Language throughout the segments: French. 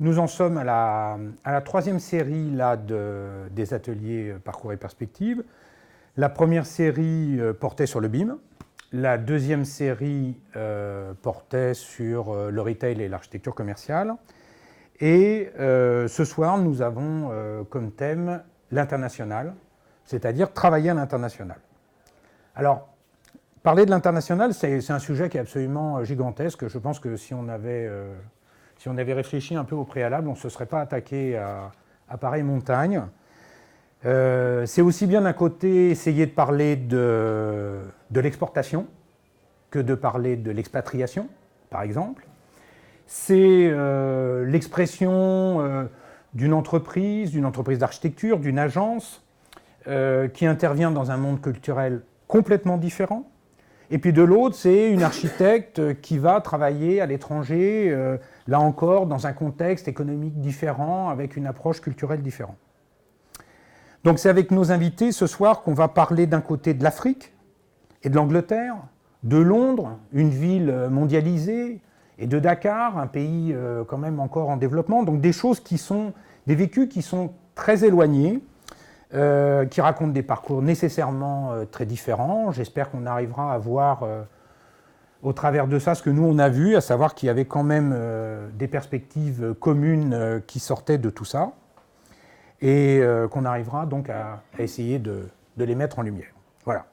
Nous en sommes à la troisième série là, des ateliers Parcours et Perspectives. La première série portait sur le BIM. La deuxième série portait sur le retail et l'architecture commerciale. Et ce soir, nous avons comme thème l'international, c'est-à-dire travailler à l'international. Alors, parler de l'international, c'est un sujet qui est absolument gigantesque. Je pense que si on avait réfléchi un peu au préalable, on ne se serait pas attaqué à pareille montagne. C'est aussi bien d'un côté essayer de parler de l'exportation que de parler de l'expatriation, par exemple. C'est l'expression d'une entreprise d'architecture, d'une agence qui intervient dans un monde culturel complètement différent. Et puis de l'autre, c'est une architecte qui va travailler à l'étranger, là encore, dans un contexte économique différent, avec une approche culturelle différente. Donc c'est avec nos invités ce soir qu'on va parler d'un côté de l'Afrique et de l'Angleterre, de Londres, une ville mondialisée, et de Dakar, un pays quand même encore en développement. Donc des choses qui sont, des vécus qui sont très éloignés, qui racontent des parcours nécessairement très différents. J'espère qu'on arrivera à voir au travers de ça ce que nous on a vu, à savoir qu'il y avait quand même des perspectives communes qui sortaient de tout ça, et qu'on arrivera donc à essayer de les mettre en lumière. Voilà.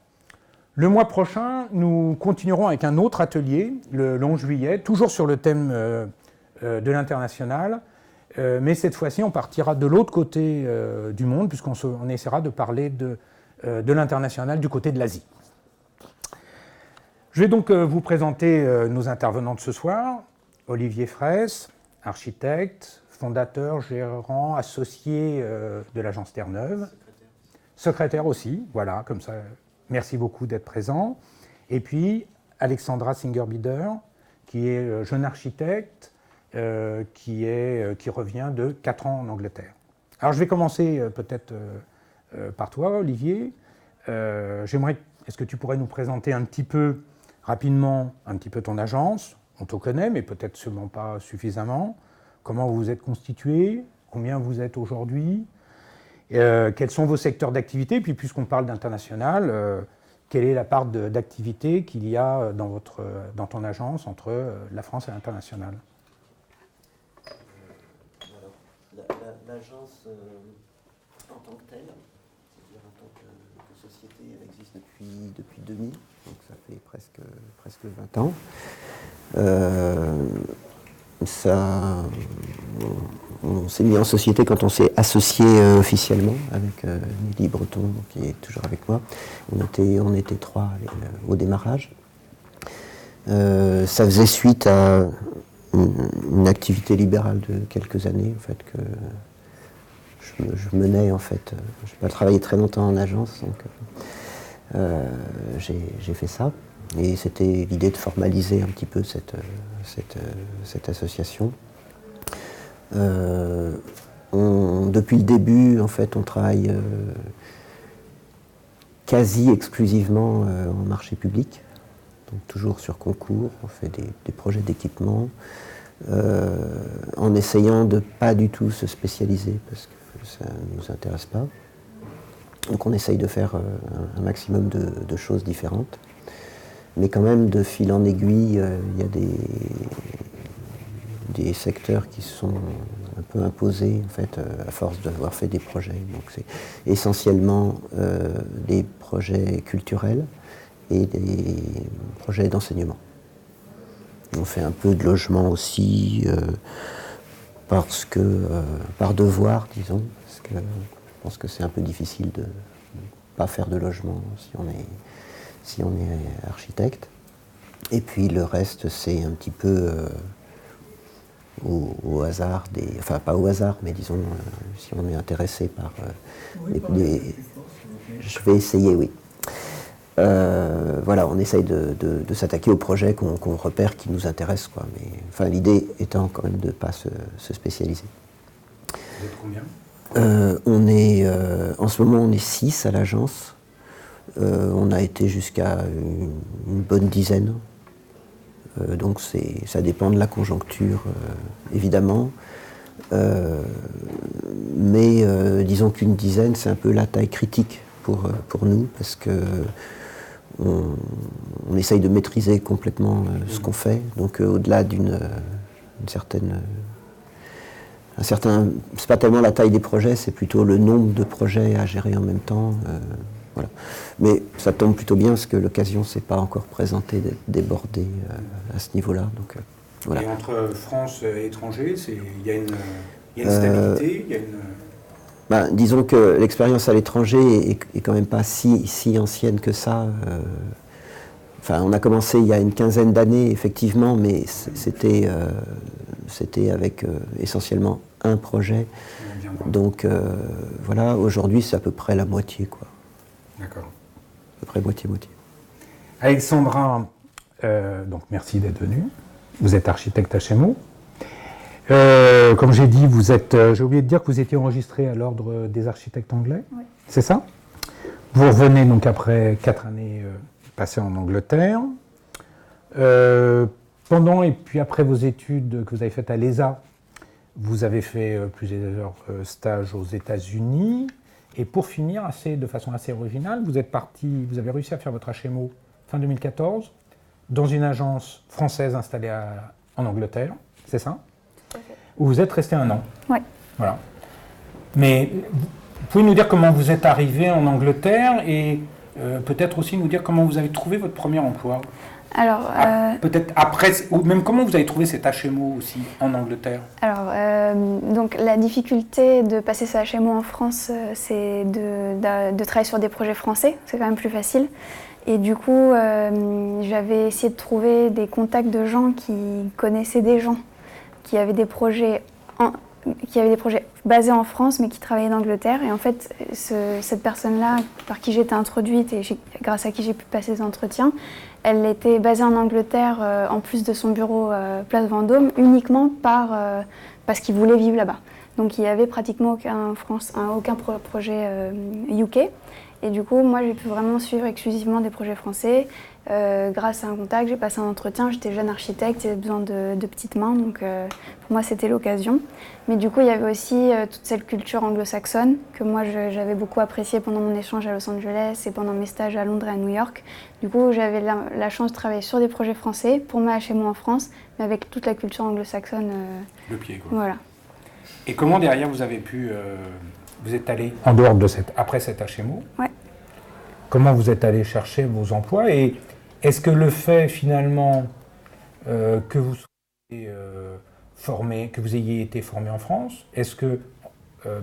Le mois prochain, nous continuerons avec un autre atelier, le 11 juillet, toujours sur le thème de l'international, mais cette fois-ci, on partira de l'autre côté du monde, puisqu'on essaiera de parler de l'international du côté de l'Asie. Je vais donc vous présenter nos intervenants de ce soir. Olivier Fraisse, architecte, fondateur, gérant, associé de l'agence Terre-Neuve. Secrétaire aussi, voilà, comme ça. Merci beaucoup d'être présent. Et puis, Alexandra Singer-Bieder, qui est jeune architecte, qui revient de 4 ans en Angleterre. Alors, je vais commencer peut-être par toi, Olivier. Est-ce que tu pourrais nous présenter un petit peu, rapidement, un petit peu ton agence? On te connaît, mais peut-être seulement pas suffisamment. Comment vous êtes constitué? Combien vous êtes aujourd'hui? Quels sont vos secteurs d'activité? Puis, puisqu'on parle d'international, quelle est la part d'activité qu'il y a dans ton agence entre la France et l'international? L'agence en tant que telle, c'est-à-dire en tant que société, elle existe depuis 2000, donc ça fait presque 20 ans. On s'est mis en société quand on s'est associé officiellement avec Nelly Breton, qui est toujours avec moi. On était 3 au démarrage. Ça faisait suite à une activité libérale de quelques années, en fait, que je menais, en fait. Je n'ai pas travaillé très longtemps en agence, donc j'ai fait ça. Et c'était l'idée de formaliser un petit peu cette association. Depuis le début, en fait, on travaille quasi exclusivement en marché public, donc toujours sur concours. On fait des projets d'équipement, en essayant de pas du tout se spécialiser parce que ça ne nous intéresse pas. Donc on essaye de faire un maximum de choses différentes. Mais quand même, de fil en aiguille, il y a des secteurs qui sont un peu imposés, en fait, à force d'avoir fait des projets. Donc c'est essentiellement des projets culturels et des projets d'enseignement. On fait un peu de logement aussi, parce que, par devoir, disons, parce que je pense que c'est un peu difficile de ne pas faire de logement si on est architecte. Et puis le reste, c'est un petit peu au hasard, enfin pas au hasard, mais disons, si on est intéressé par je vais essayer, oui. Voilà, on essaye de s'attaquer aux projets qu'on repère qui nous intéressent, quoi. Mais enfin, l'idée étant quand même de ne pas se spécialiser. Vous êtes combien? En ce moment, on est 6 à l'agence. On a été jusqu'à une bonne dizaine. Donc ça dépend de la conjoncture, évidemment. Mais disons qu'une dizaine, c'est un peu la taille critique pour nous, parce que on essaye de maîtriser complètement ce qu'on fait. Donc au-delà d'une certaine... c'est pas tellement la taille des projets, c'est plutôt le nombre de projets à gérer en même temps. Voilà. Mais ça tombe plutôt bien, parce que l'occasion ne s'est pas encore présentée d'être débordée à ce niveau-là. Donc, voilà. Et entre France et étranger, il y a une stabilité, il y a une... disons que l'expérience à l'étranger est quand même pas si ancienne que ça. Enfin, on a commencé il y a une quinzaine d'années, effectivement, mais c'était avec essentiellement un projet. Donc voilà, aujourd'hui c'est à peu près la moitié, quoi. D'accord. À peu près moitié-moitié. Alexandra, donc merci d'être venue. Vous êtes architecte à HMO. Comme j'ai dit, j'ai oublié de dire que vous étiez enregistré à l'Ordre des architectes anglais. Oui. C'est ça? Vous revenez donc après 4 années passées en Angleterre. Pendant et puis après vos études que vous avez faites à l'ESA, vous avez fait plusieurs stages aux États-Unis. Et pour finir, de façon assez originale, vous avez réussi à faire votre HMO fin 2014 dans une agence française installée en Angleterre, c'est ça? Tout à fait. Où vous êtes resté 1 an. Oui. Voilà. Mais vous pouvez nous dire comment vous êtes arrivé en Angleterre et peut-être aussi nous dire comment vous avez trouvé votre premier emploi? Alors, peut-être après, ou même comment vous avez trouvé cet HMO aussi en Angleterre? Alors, donc la difficulté de passer ce HMO en France, c'est de travailler sur des projets français, c'est quand même plus facile. Et du coup, j'avais essayé de trouver des contacts de gens qui connaissaient des gens, qui avaient des projets basés en France, mais qui travaillaient en Angleterre. Et en fait, cette personne-là, par qui j'étais introduite et grâce à qui j'ai pu passer des entretiens, elle était basée en Angleterre, en plus de son bureau Place Vendôme, uniquement parce qu'il voulait vivre là-bas. Donc il n'y avait pratiquement aucun projet UK. Et du coup, moi, j'ai pu vraiment suivre exclusivement des projets français. Grâce à un contact, j'ai passé un entretien. J'étais jeune architecte, j'avais besoin de petites mains, donc pour moi, c'était l'occasion. Mais du coup, il y avait aussi toute cette culture anglo-saxonne que moi, j'avais beaucoup appréciée pendant mon échange à Los Angeles et pendant mes stages à Londres et à New York. Du coup, j'avais la chance de travailler sur des projets français pour ma HMO en France, mais avec toute la culture anglo-saxonne. Le pied, quoi. Voilà. Et comment derrière vous avez pu... vous êtes allé en dehors après cet HMO? Ouais. Comment vous êtes allé chercher vos emplois? Et est-ce que le fait finalement que vous soyez que vous ayez été formé en France, est-ce que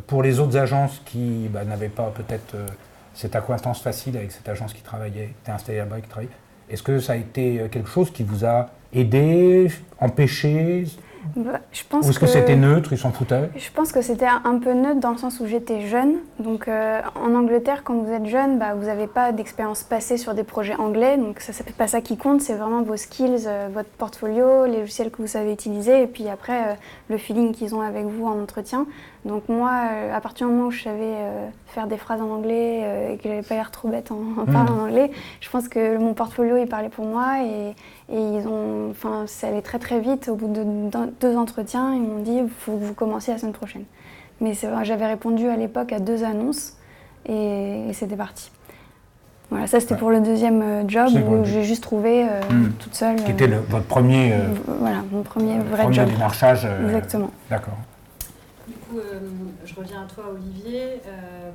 pour les autres agences qui n'avaient pas peut-être cette acquaintance facile avec cette agence qui était installée là-bas, qui travaillait, est-ce que ça a été quelque chose qui vous a aidé, empêché? Je pense Ou est-ce que c'était neutre, ils s'en foutaient? Je pense que c'était un peu neutre dans le sens où j'étais jeune. Donc en Angleterre, quand vous êtes jeune, vous n'avez pas d'expérience passée sur des projets anglais. Donc c'est pas ça qui compte, c'est vraiment vos skills, votre portfolio, les logiciels que vous savez utiliser et puis après le feeling qu'ils ont avec vous en entretien. Donc moi, à partir du moment où je savais faire des phrases en anglais et que j'avais pas l'air trop bête en parlant en anglais, je pense que mon portfolio il parlait pour moi et ça allait très très vite. Au bout de 2 entretiens, ils m'ont dit il faut que vous commenciez la semaine prochaine. Mais c'est vrai, j'avais répondu à l'époque à 2 annonces et c'était parti. Voilà, ça c'était pour le deuxième job où j'ai juste trouvé toute seule. Qui était votre premier. Voilà, mon premier vrai job. Premier démarchage. Exactement. D'accord. Du coup, je reviens à toi, Olivier,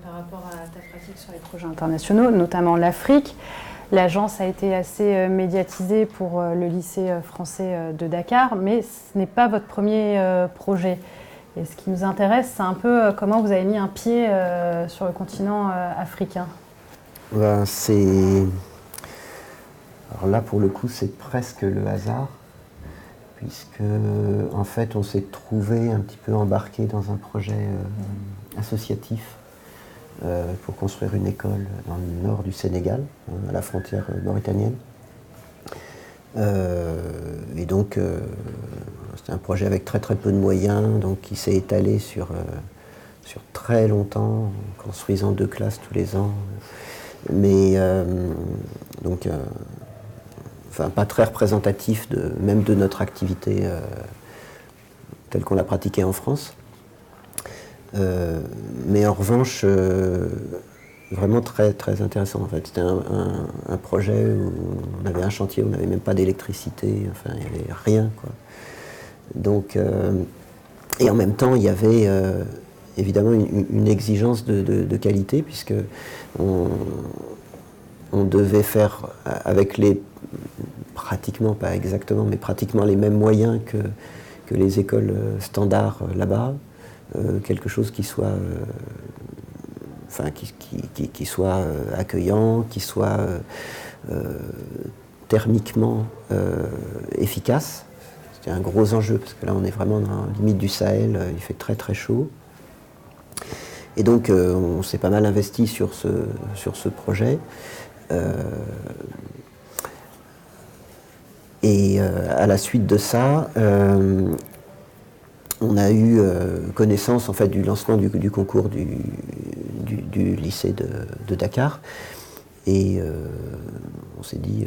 par rapport à ta pratique sur les projets internationaux, notamment l'Afrique. L'agence a été assez médiatisée pour le lycée français de Dakar, mais ce n'est pas votre premier projet. Et ce qui nous intéresse, c'est un peu comment vous avez mis un pied sur le continent africain. Alors là, pour le coup, c'est presque le hasard, puisque en fait, on s'est trouvé un petit peu embarqué dans un projet associatif pour construire une école dans le nord du Sénégal, à la frontière mauritanienne. Et donc, c'était un projet avec très très peu de moyens, donc qui s'est étalé sur très longtemps, en construisant 2 classes tous les ans. Mais donc, pas très représentatif même de notre activité telle qu'on l'a pratiquée en France. Mais en revanche, vraiment très, très intéressant en fait. C'était un projet où on avait un chantier où on n'avait même pas d'électricité, enfin il n'y avait rien, quoi. Donc, et en même temps, il y avait évidemment une exigence de qualité, puisque on devait faire avec pratiquement, pas exactement, mais pratiquement les mêmes moyens que les écoles standards là-bas, quelque chose qui soit, qui soit accueillant, qui soit thermiquement efficace. C'était un gros enjeu, parce que là on est vraiment dans la limite du Sahel, il fait très très chaud. Et donc on s'est pas mal investi sur ce projet. Et à la suite de ça, on a eu connaissance en fait du lancement du concours du lycée de Dakar. Et on s'est dit,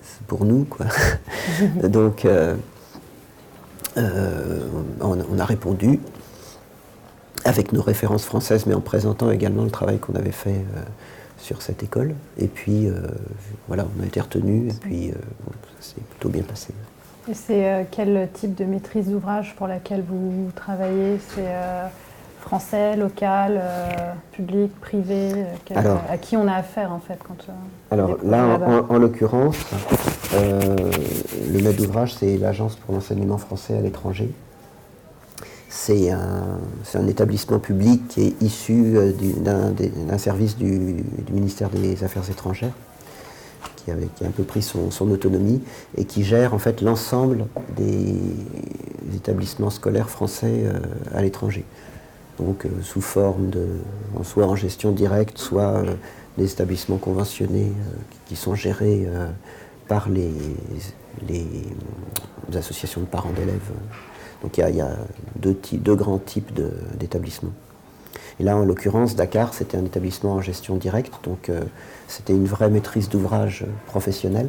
c'est pour nous, quoi. Donc on a répondu avec nos références françaises, mais en présentant également le travail qu'on avait fait sur cette école. Et puis voilà, on a été retenus, et puis ça s'est plutôt bien passé. Et c'est quel type de maîtrise d'ouvrage pour laquelle vous travaillez? C'est français, local, public, privé? À qui on a affaire en fait quand alors là, en l'occurrence, le maître d'ouvrage, c'est l'Agence pour l'enseignement français à l'étranger. C'est un établissement public qui est issu d'un service du ministère des Affaires étrangères, qui a un peu pris son autonomie et qui gère en fait l'ensemble des établissements scolaires français à l'étranger. Donc sous forme soit en gestion directe, soit des établissements conventionnés qui sont gérés par les associations de parents d'élèves. Donc il y a deux grands types d'établissements. Et là, en l'occurrence, Dakar, c'était un établissement en gestion directe, donc c'était une vraie maîtrise d'ouvrage professionnelle,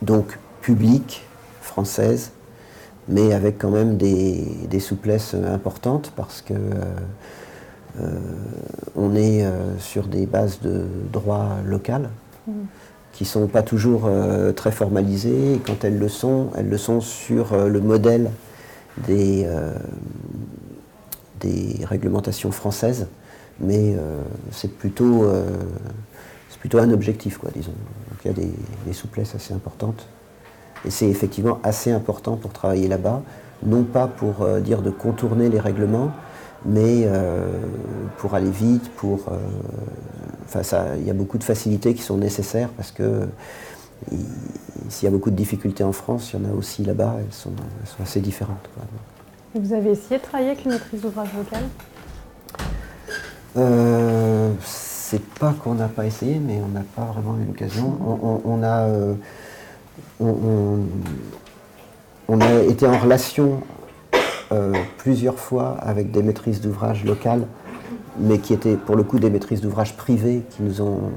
donc publique, française, mais avec quand même des souplesses importantes, parce que on est sur des bases de droit local, qui ne sont pas toujours très formalisées, et quand elles le sont sur le modèle des réglementations françaises, mais c'est plutôt un objectif, quoi, disons. Donc il y a des souplesses assez importantes. Et c'est effectivement assez important pour travailler là-bas, non pas pour dire de contourner les règlements, mais pour aller vite, il y a beaucoup de facilités qui sont nécessaires, parce que s'il y a beaucoup de difficultés en France, il y en a aussi là-bas, elles sont assez différentes, quoi. Et vous avez essayé de travailler avec une maîtrise d'ouvrage locale? C'est pas qu'on n'a pas essayé, mais on n'a pas vraiment eu l'occasion. On a été en relation plusieurs fois avec des maîtrises d'ouvrage locales, mais qui étaient pour le coup des maîtrises d'ouvrage privées qui nous ont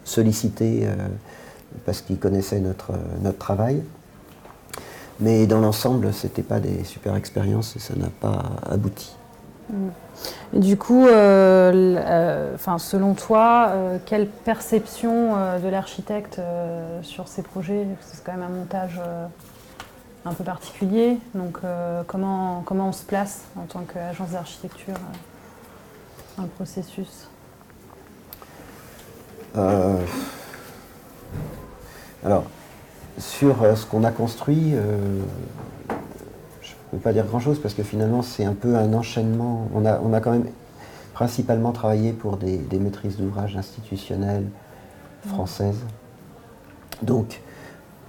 sollicités parce qu'ils connaissaient notre travail. Mais dans l'ensemble, ce n'était pas des super expériences et ça n'a pas abouti. Et du coup, selon toi, quelle perception de l'architecte sur ces projets? C'est quand même un montage un peu particulier. Donc, comment on se place en tant qu'agence d'architecture dans le processus? Alors, sur ce qu'on a construit, je ne peux pas dire grand-chose parce que finalement c'est un peu un enchaînement. On a quand même principalement travaillé pour des maîtrises d'ouvrage institutionnelles françaises. Donc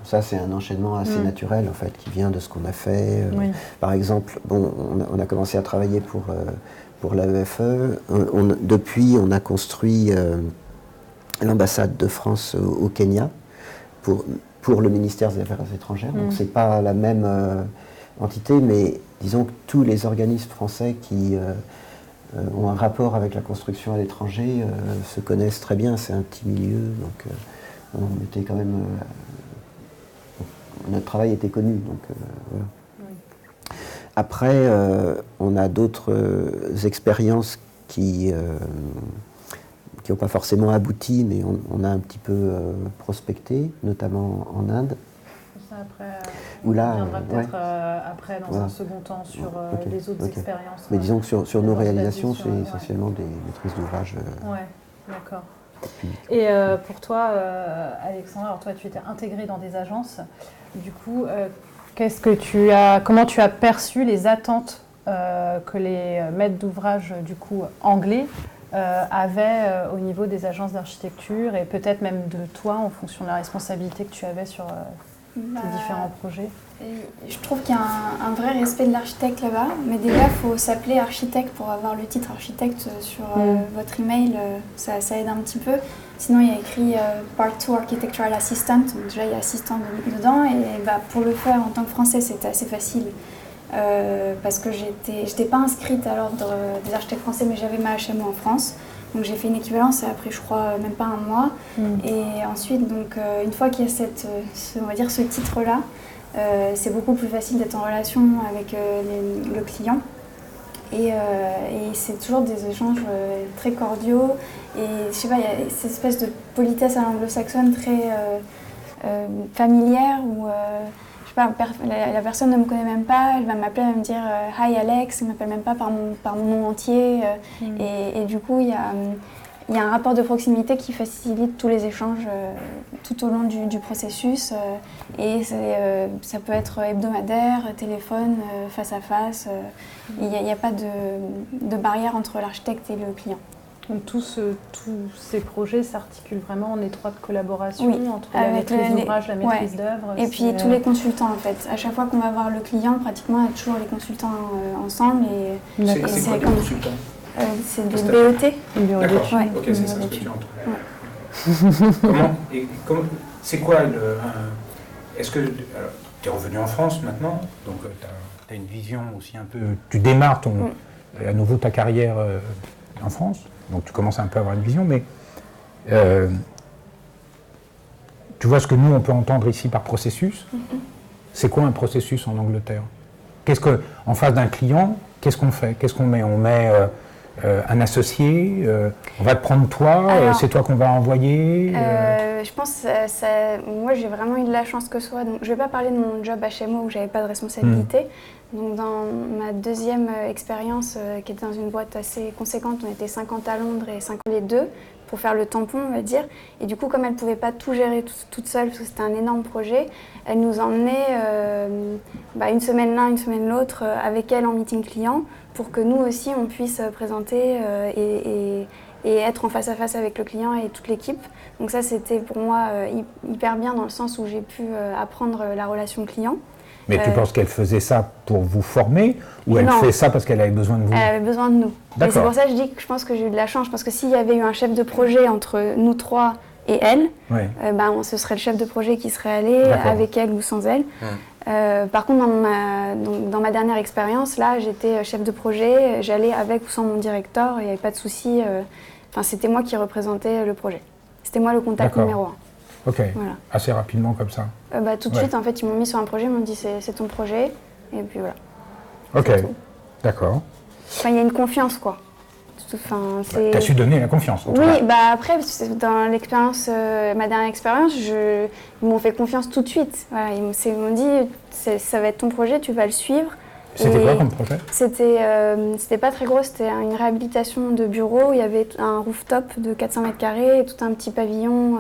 ça c'est un enchaînement assez naturel en fait qui vient de ce qu'on a fait. Oui. Par exemple, on a commencé à travailler pour l'AEFE. Depuis on a construit l'ambassade de France au Kenya pour le ministère des Affaires étrangères. Donc c'est pas la même entité, mais disons que tous les organismes français qui ont un rapport avec la construction à l'étranger se connaissent très bien. C'est un petit milieu, donc on était quand même notre travail était connu. Donc voilà. Après, on a d'autres expériences qui n'ont pas forcément abouti, mais on a un petit peu prospecté, notamment en Inde. Ça, après, Où là, on reviendra peut-être après, dans un second temps, sur les autres expériences. Mais disons que sur nos réalisations, c'est ouais. essentiellement des maîtrises d'ouvrage. Ouais, d'accord. Et pour toi, Alexandra, alors toi, tu étais intégrée dans des agences. Du coup, comment tu as perçu les attentes que les maîtres d'ouvrage du coup anglais avaient au niveau des agences d'architecture et peut-être même de toi en fonction de la responsabilité que tu avais sur tes différents projets? Je trouve qu'il y a un vrai respect de l'architecte là-bas, mais déjà il faut s'appeler architecte pour avoir le titre architecte sur votre email, ça aide un petit peu. Sinon il y a écrit Part 2 Architectural Assistant, donc déjà il y a assistant dedans, et pour le faire en tant que français c'était assez facile. Parce que j'étais pas inscrite à l'ordre des architectes français, mais j'avais ma HMO en France. Donc j'ai fait une équivalence, et après je crois même pas un mois. Et ensuite, donc, une fois qu'il y a on va dire ce titre-là, c'est beaucoup plus facile d'être en relation avec le client. Et c'est toujours des échanges très cordiaux. Et je sais pas, il y a cette espèce de politesse à l'anglo-saxonne très familière où la personne ne me connaît même pas, elle va m'appeler, elle va me dire « Hi Alex », elle ne m'appelle même pas par mon nom entier. Et du coup, il y a un rapport de proximité qui facilite tous les échanges tout au long du processus. Et ça peut être hebdomadaire, téléphone, face à face. Il n'y a pas de barrière entre l'architecte et le client. Donc tous ces projets s'articulent vraiment en étroite collaboration entre la avec maîtrise d'ouvrage, la maîtrise d'œuvre. Et puis tous les consultants en fait. À chaque fois qu'on va voir le client, pratiquement il y a toujours les consultants ensemble. C'est quoi les consultants? C'est des BET. D'accord, ouais. ok, c'est ça ce que tu entends. C'est quoi est-ce que tu es revenu en France maintenant, donc tu as une vision aussi un peu. Tu démarres à nouveau ta carrière en France, donc tu commences un peu à avoir une vision, mais tu vois ce que nous on peut entendre ici par processus. C'est quoi un processus en Angleterre? En face d'un client, qu'est-ce qu'on fait? Qu'est-ce qu'on met? On met un associé, on va te prendre toi, c'est toi qu'on va envoyer. Je pense moi j'ai vraiment eu de la chance que ce soit. Donc, je ne vais pas parler de mon job HMO où j'avais pas de responsabilité. Donc, dans ma deuxième expérience, qui était dans une boîte assez conséquente, on était 50 à Londres et 50 les deux pour faire le tampon, on va dire. Et du coup, comme elle ne pouvait pas tout gérer toute seule, parce que c'était un énorme projet, elle nous emmenait une semaine l'un, une semaine l'autre avec elle en meeting client pour que nous aussi, on puisse présenter et être en face à face avec le client et toute l'équipe. Donc ça, c'était pour moi hyper bien dans le sens où j'ai pu apprendre la relation client. Mais tu penses qu'elle faisait ça pour vous former ou elle fait ça parce qu'elle avait besoin de vous? Elle avait besoin de nous. Et c'est pour ça que je dis que je pense que j'ai eu de la chance. Je pense que s'il y avait eu un chef de projet entre nous trois et elle, ce serait le chef de projet qui serait allé avec elle ou sans elle. Par contre, dans ma dernière expérience, là, j'étais chef de projet, j'allais avec ou sans mon directeur, il n'y avait pas de souci. C'était moi qui représentais le projet. C'était moi le contact numéro 1. Ok, voilà. Assez rapidement comme ça. Tout de suite, en fait, ils m'ont mis sur un projet, ils m'ont dit c'est ton projet, et puis voilà. Ok, d'accord. Il y a une confiance, quoi. Tu as su donner la confiance. Oui, après, dans l'expérience, ma dernière expérience, ils m'ont fait confiance tout de suite. Voilà, ils m'ont dit ça va être ton projet, tu vas le suivre. C'était quoi comme projet? C'était pas très gros, c'était une réhabilitation de bureau. Il y avait un rooftop de 400 mètres carrés et tout un petit pavillon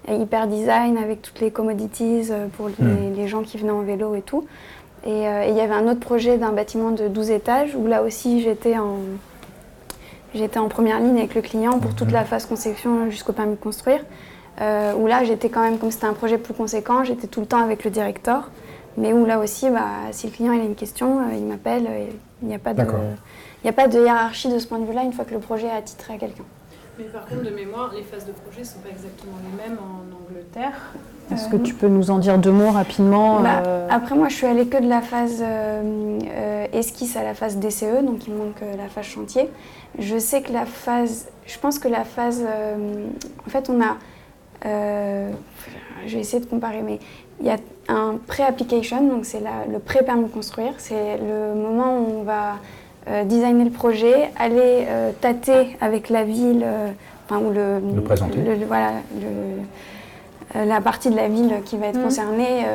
hyper design avec toutes les commodities pour les gens qui venaient en vélo et tout. Et il y avait un autre projet d'un bâtiment de 12 étages où là aussi j'étais en première ligne avec le client pour toute la phase conception jusqu'au permis de construire. Où là j'étais quand même, comme c'était un projet plus conséquent, j'étais tout le temps avec le directeur. Mais où là aussi, si le client il a une question, il m'appelle. Il n'y a pas de hiérarchie de ce point de vue-là une fois que le projet est attitré à quelqu'un. Mais par contre, de mémoire, les phases de projet ne sont pas exactement les mêmes en Angleterre. Est-ce que tu peux nous en dire deux mots rapidement? Après, moi, je suis allée que de la phase esquisse à la phase DCE, donc il manque la phase chantier. Je sais que je pense que la phase... en fait, on a... je vais essayer de comparer, mais il y a un pré-application, donc c'est le pré-permis de construire. C'est le moment où on va designer le projet, aller tâter avec la ville, ou le présenter. La partie de la ville qui va être concernée,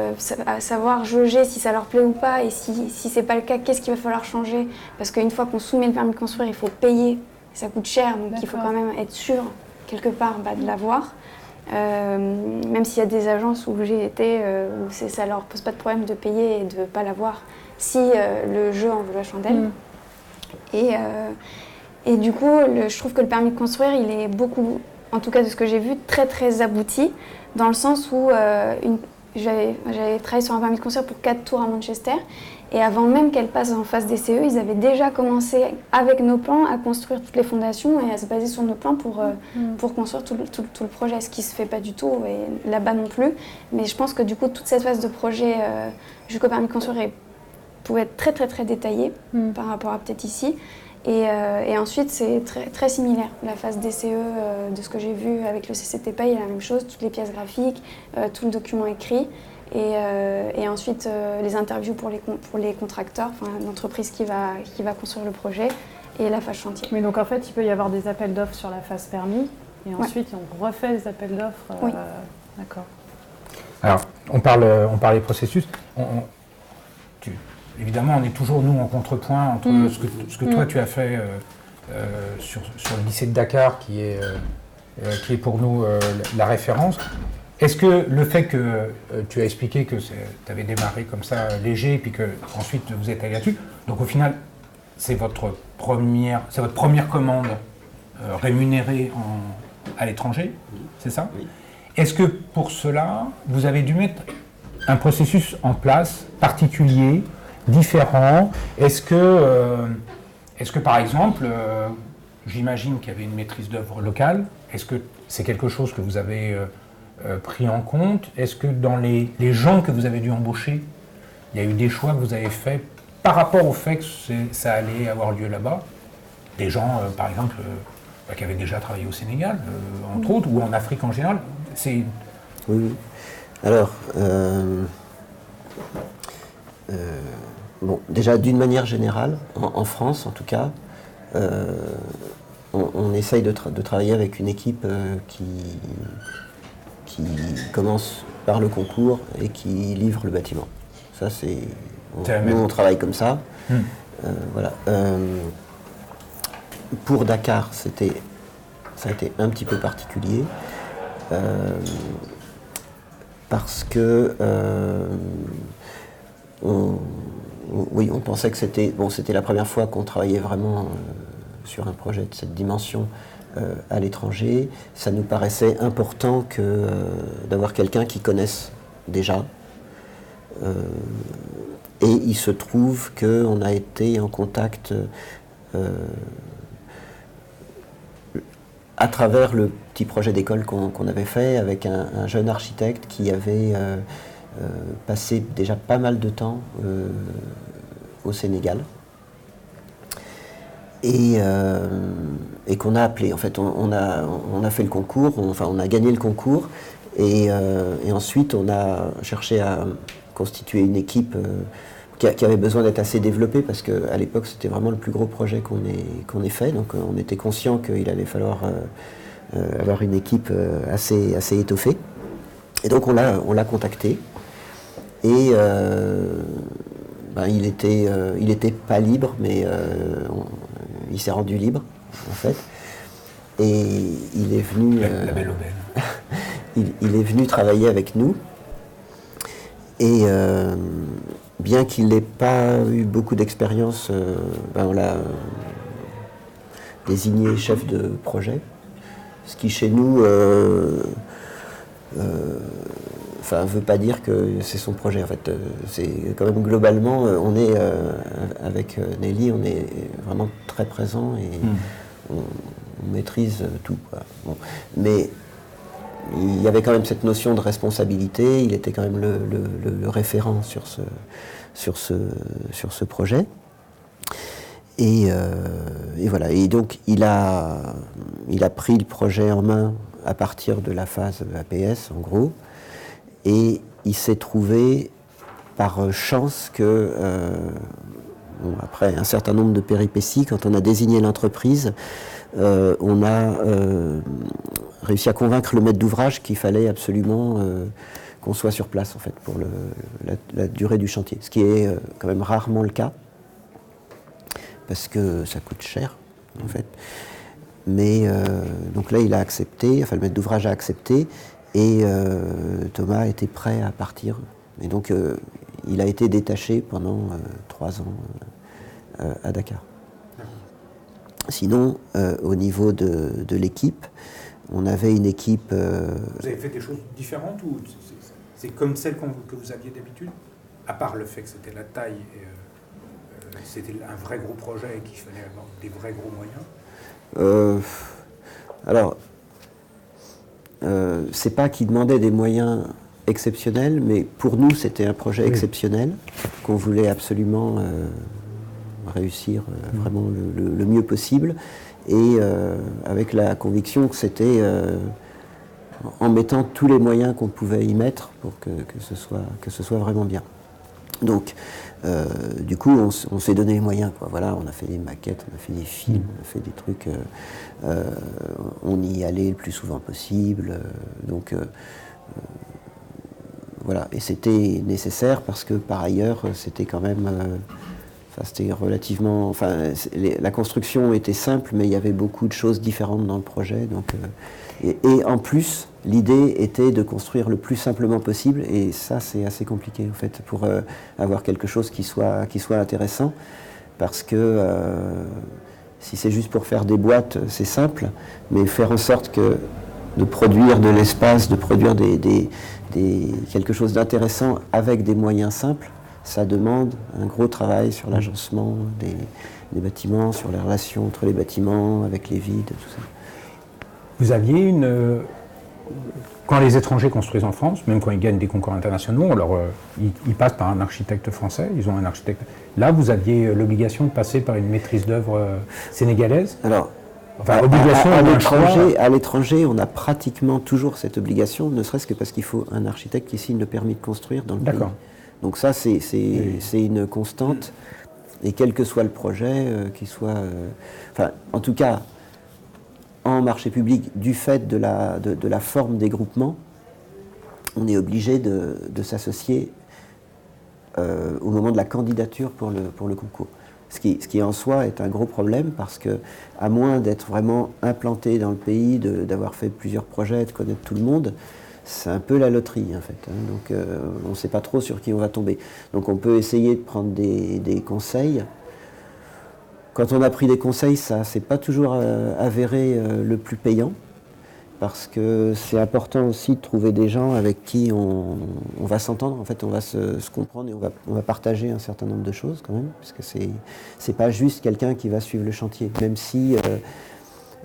à savoir jauger si ça leur plaît ou pas, et si c'est pas le cas, qu'est-ce qu'il va falloir changer. Parce qu'une fois qu'on soumet le permis de construire, il faut payer, et ça coûte cher, donc il faut quand même être sûr, quelque part, de l'avoir. Même s'il y a des agences où j'ai été, où ça leur pose pas de problème de payer et de ne pas l'avoir si le jeu en vaut la chandelle. Et du coup, je trouve que le permis de construire, il est beaucoup, en tout cas de ce que j'ai vu, très très abouti, dans le sens où j'avais travaillé sur un permis de construire pour 4 tours à Manchester, et avant même qu'elle passe en phase DCE, ils avaient déjà commencé avec nos plans à construire toutes les fondations et à se baser sur nos plans pour construire tout le projet, ce qui ne se fait pas du tout, et là-bas non plus. Mais je pense que du coup, toute cette phase de projet jusqu'au permis de construire pouvait être très très très détaillée par rapport à peut-être ici. Et ensuite, c'est très, très similaire. La phase DCE, de ce que j'ai vu avec le CCTP, il y a la même chose, toutes les pièces graphiques, tout le document écrit. Et ensuite, les interviews pour les contracteurs, l'entreprise qui va construire le projet, et la phase chantier. Mais donc en fait, il peut y avoir des appels d'offres sur la phase permis, et ensuite on refait les appels d'offres. Oui. D'accord. Alors, on parle des processus. Évidemment, on est toujours, nous, en contrepoint entre ce que toi, tu as fait sur le lycée de Dakar, qui est pour nous la référence. Est-ce que le fait que tu as expliqué que tu avais démarré comme ça, léger, et puis qu'ensuite vous êtes allé là-dessus, donc au final, c'est votre première commande rémunérée à l'étranger, c'est ça? Oui. Est-ce que pour cela, vous avez dû mettre un processus en place particulier, différent? Est-ce que par exemple, j'imagine qu'il y avait une maîtrise d'œuvre locale, est-ce que c'est quelque chose que vous avez pris en compte? Est-ce que dans les gens que vous avez dû embaucher, il y a eu des choix que vous avez faits par rapport au fait que ça allait avoir lieu là-bas? Des gens, par exemple, qui avaient déjà travaillé au Sénégal, entre autres, ou en Afrique en général. Oui. Alors, bon, déjà d'une manière générale, en France en tout cas, on essaye de travailler avec une équipe qui commence par le concours et qui livre le bâtiment. Ça, nous on travaille comme ça. Voilà. Pour Dakar, ça a été un petit peu particulier parce que on pensait que c'était la première fois qu'on travaillait vraiment sur un projet de cette dimension à l'étranger. Ça nous paraissait important d'avoir quelqu'un qui connaisse déjà. Et il se trouve qu'on a été en contact à travers le petit projet d'école qu'on avait fait avec un jeune architecte qui avait passé déjà pas mal de temps au Sénégal et qu'on a appelé. En fait, on a fait le concours, on a gagné le concours et ensuite on a cherché à constituer une équipe qui avait besoin d'être assez développée parce qu'à l'époque c'était vraiment le plus gros projet qu'on ait fait, donc on était conscient qu'il allait falloir avoir une équipe assez étoffée. Et donc on l'a contacté et il était pas libre, mais il s'est rendu libre en fait. Et il est venu. La belle aubaine. il est venu travailler avec nous. Et bien qu'il n'ait pas eu beaucoup d'expérience, on l'a désigné chef de projet, ce qui chez nous veut pas dire que c'est son projet. En fait, c'est quand même globalement, on est avec Nelly, on est vraiment très présent et on maîtrise tout, quoi. Bon. Mais il y avait quand même cette notion de responsabilité, il était quand même le référent sur ce projet. Et voilà. Et donc il a pris le projet en main à partir de la phase APS, en gros. Et il s'est trouvé par chance que, après un certain nombre de péripéties, quand on a désigné l'entreprise, on a réussi à convaincre le maître d'ouvrage qu'il fallait absolument qu'on soit sur place en fait, pour la durée du chantier, ce qui est quand même rarement le cas, parce que ça coûte cher en fait. Mais donc là, il a accepté, enfin le maître d'ouvrage a accepté, et Thomas était prêt à partir. Et donc, il a été détaché pendant 3 ans à Dakar. Sinon, au niveau de l'équipe, on avait une équipe... Vous avez fait des choses différentes ou c'est comme celles que vous aviez d'habitude? À part le fait que c'était la taille, c'était un vrai gros projet et qu'il fallait avoir des vrais gros moyens. Alors, c'est pas qu'il demandait des moyens exceptionnels, mais pour nous, c'était un projet exceptionnel qu'on voulait absolument réussir vraiment le mieux possible, et avec la conviction que c'était en mettant tous les moyens qu'on pouvait y mettre pour que ce soit vraiment bien. Donc, du coup, on s'est donné les moyens, quoi. Voilà, on a fait des maquettes, on a fait des films, on a fait des trucs. On y allait le plus souvent possible. Donc, voilà. Et c'était nécessaire parce que, par ailleurs, c'était quand même... c'était relativement... la construction était simple, mais il y avait beaucoup de choses différentes dans le projet. Donc, et en plus, l'idée était de construire le plus simplement possible, et ça, c'est assez compliqué, en fait, pour avoir quelque chose qui soit intéressant, parce que si c'est juste pour faire des boîtes, c'est simple, mais faire en sorte de produire de l'espace, de produire quelque chose d'intéressant avec des moyens simples, ça demande un gros travail sur l'agencement des bâtiments, sur les relations entre les bâtiments, avec les vides, tout ça. Vous aviez quand les étrangers construisent en France, même quand ils gagnent des concours internationaux, ils passent par un architecte français, ils ont un architecte. Là, vous aviez l'obligation de passer par une maîtrise d'œuvre sénégalaise. Alors, obligation à l'étranger, on a pratiquement toujours cette obligation, ne serait-ce que parce qu'il faut un architecte qui signe le permis de construire dans le pays. Donc ça, c'est une constante, et quel que soit le projet, qu'il soit... en tout cas... En marché public, du fait de la forme des groupements, on est obligé de s'associer au moment de la candidature pour le concours. Ce qui en soi est un gros problème, parce que, à moins d'être vraiment implanté dans le pays, d'avoir fait plusieurs projets, de connaître tout le monde, c'est un peu la loterie en fait. Donc on ne sait pas trop sur qui on va tomber. Donc on peut essayer de prendre des conseils. Quand on a pris des conseils, ça s'est pas toujours avéré le plus payant, parce que c'est important aussi de trouver des gens avec qui on va s'entendre. En fait, on va se comprendre, et on va partager un certain nombre de choses quand même, parce que c'est pas juste quelqu'un qui va suivre le chantier, même si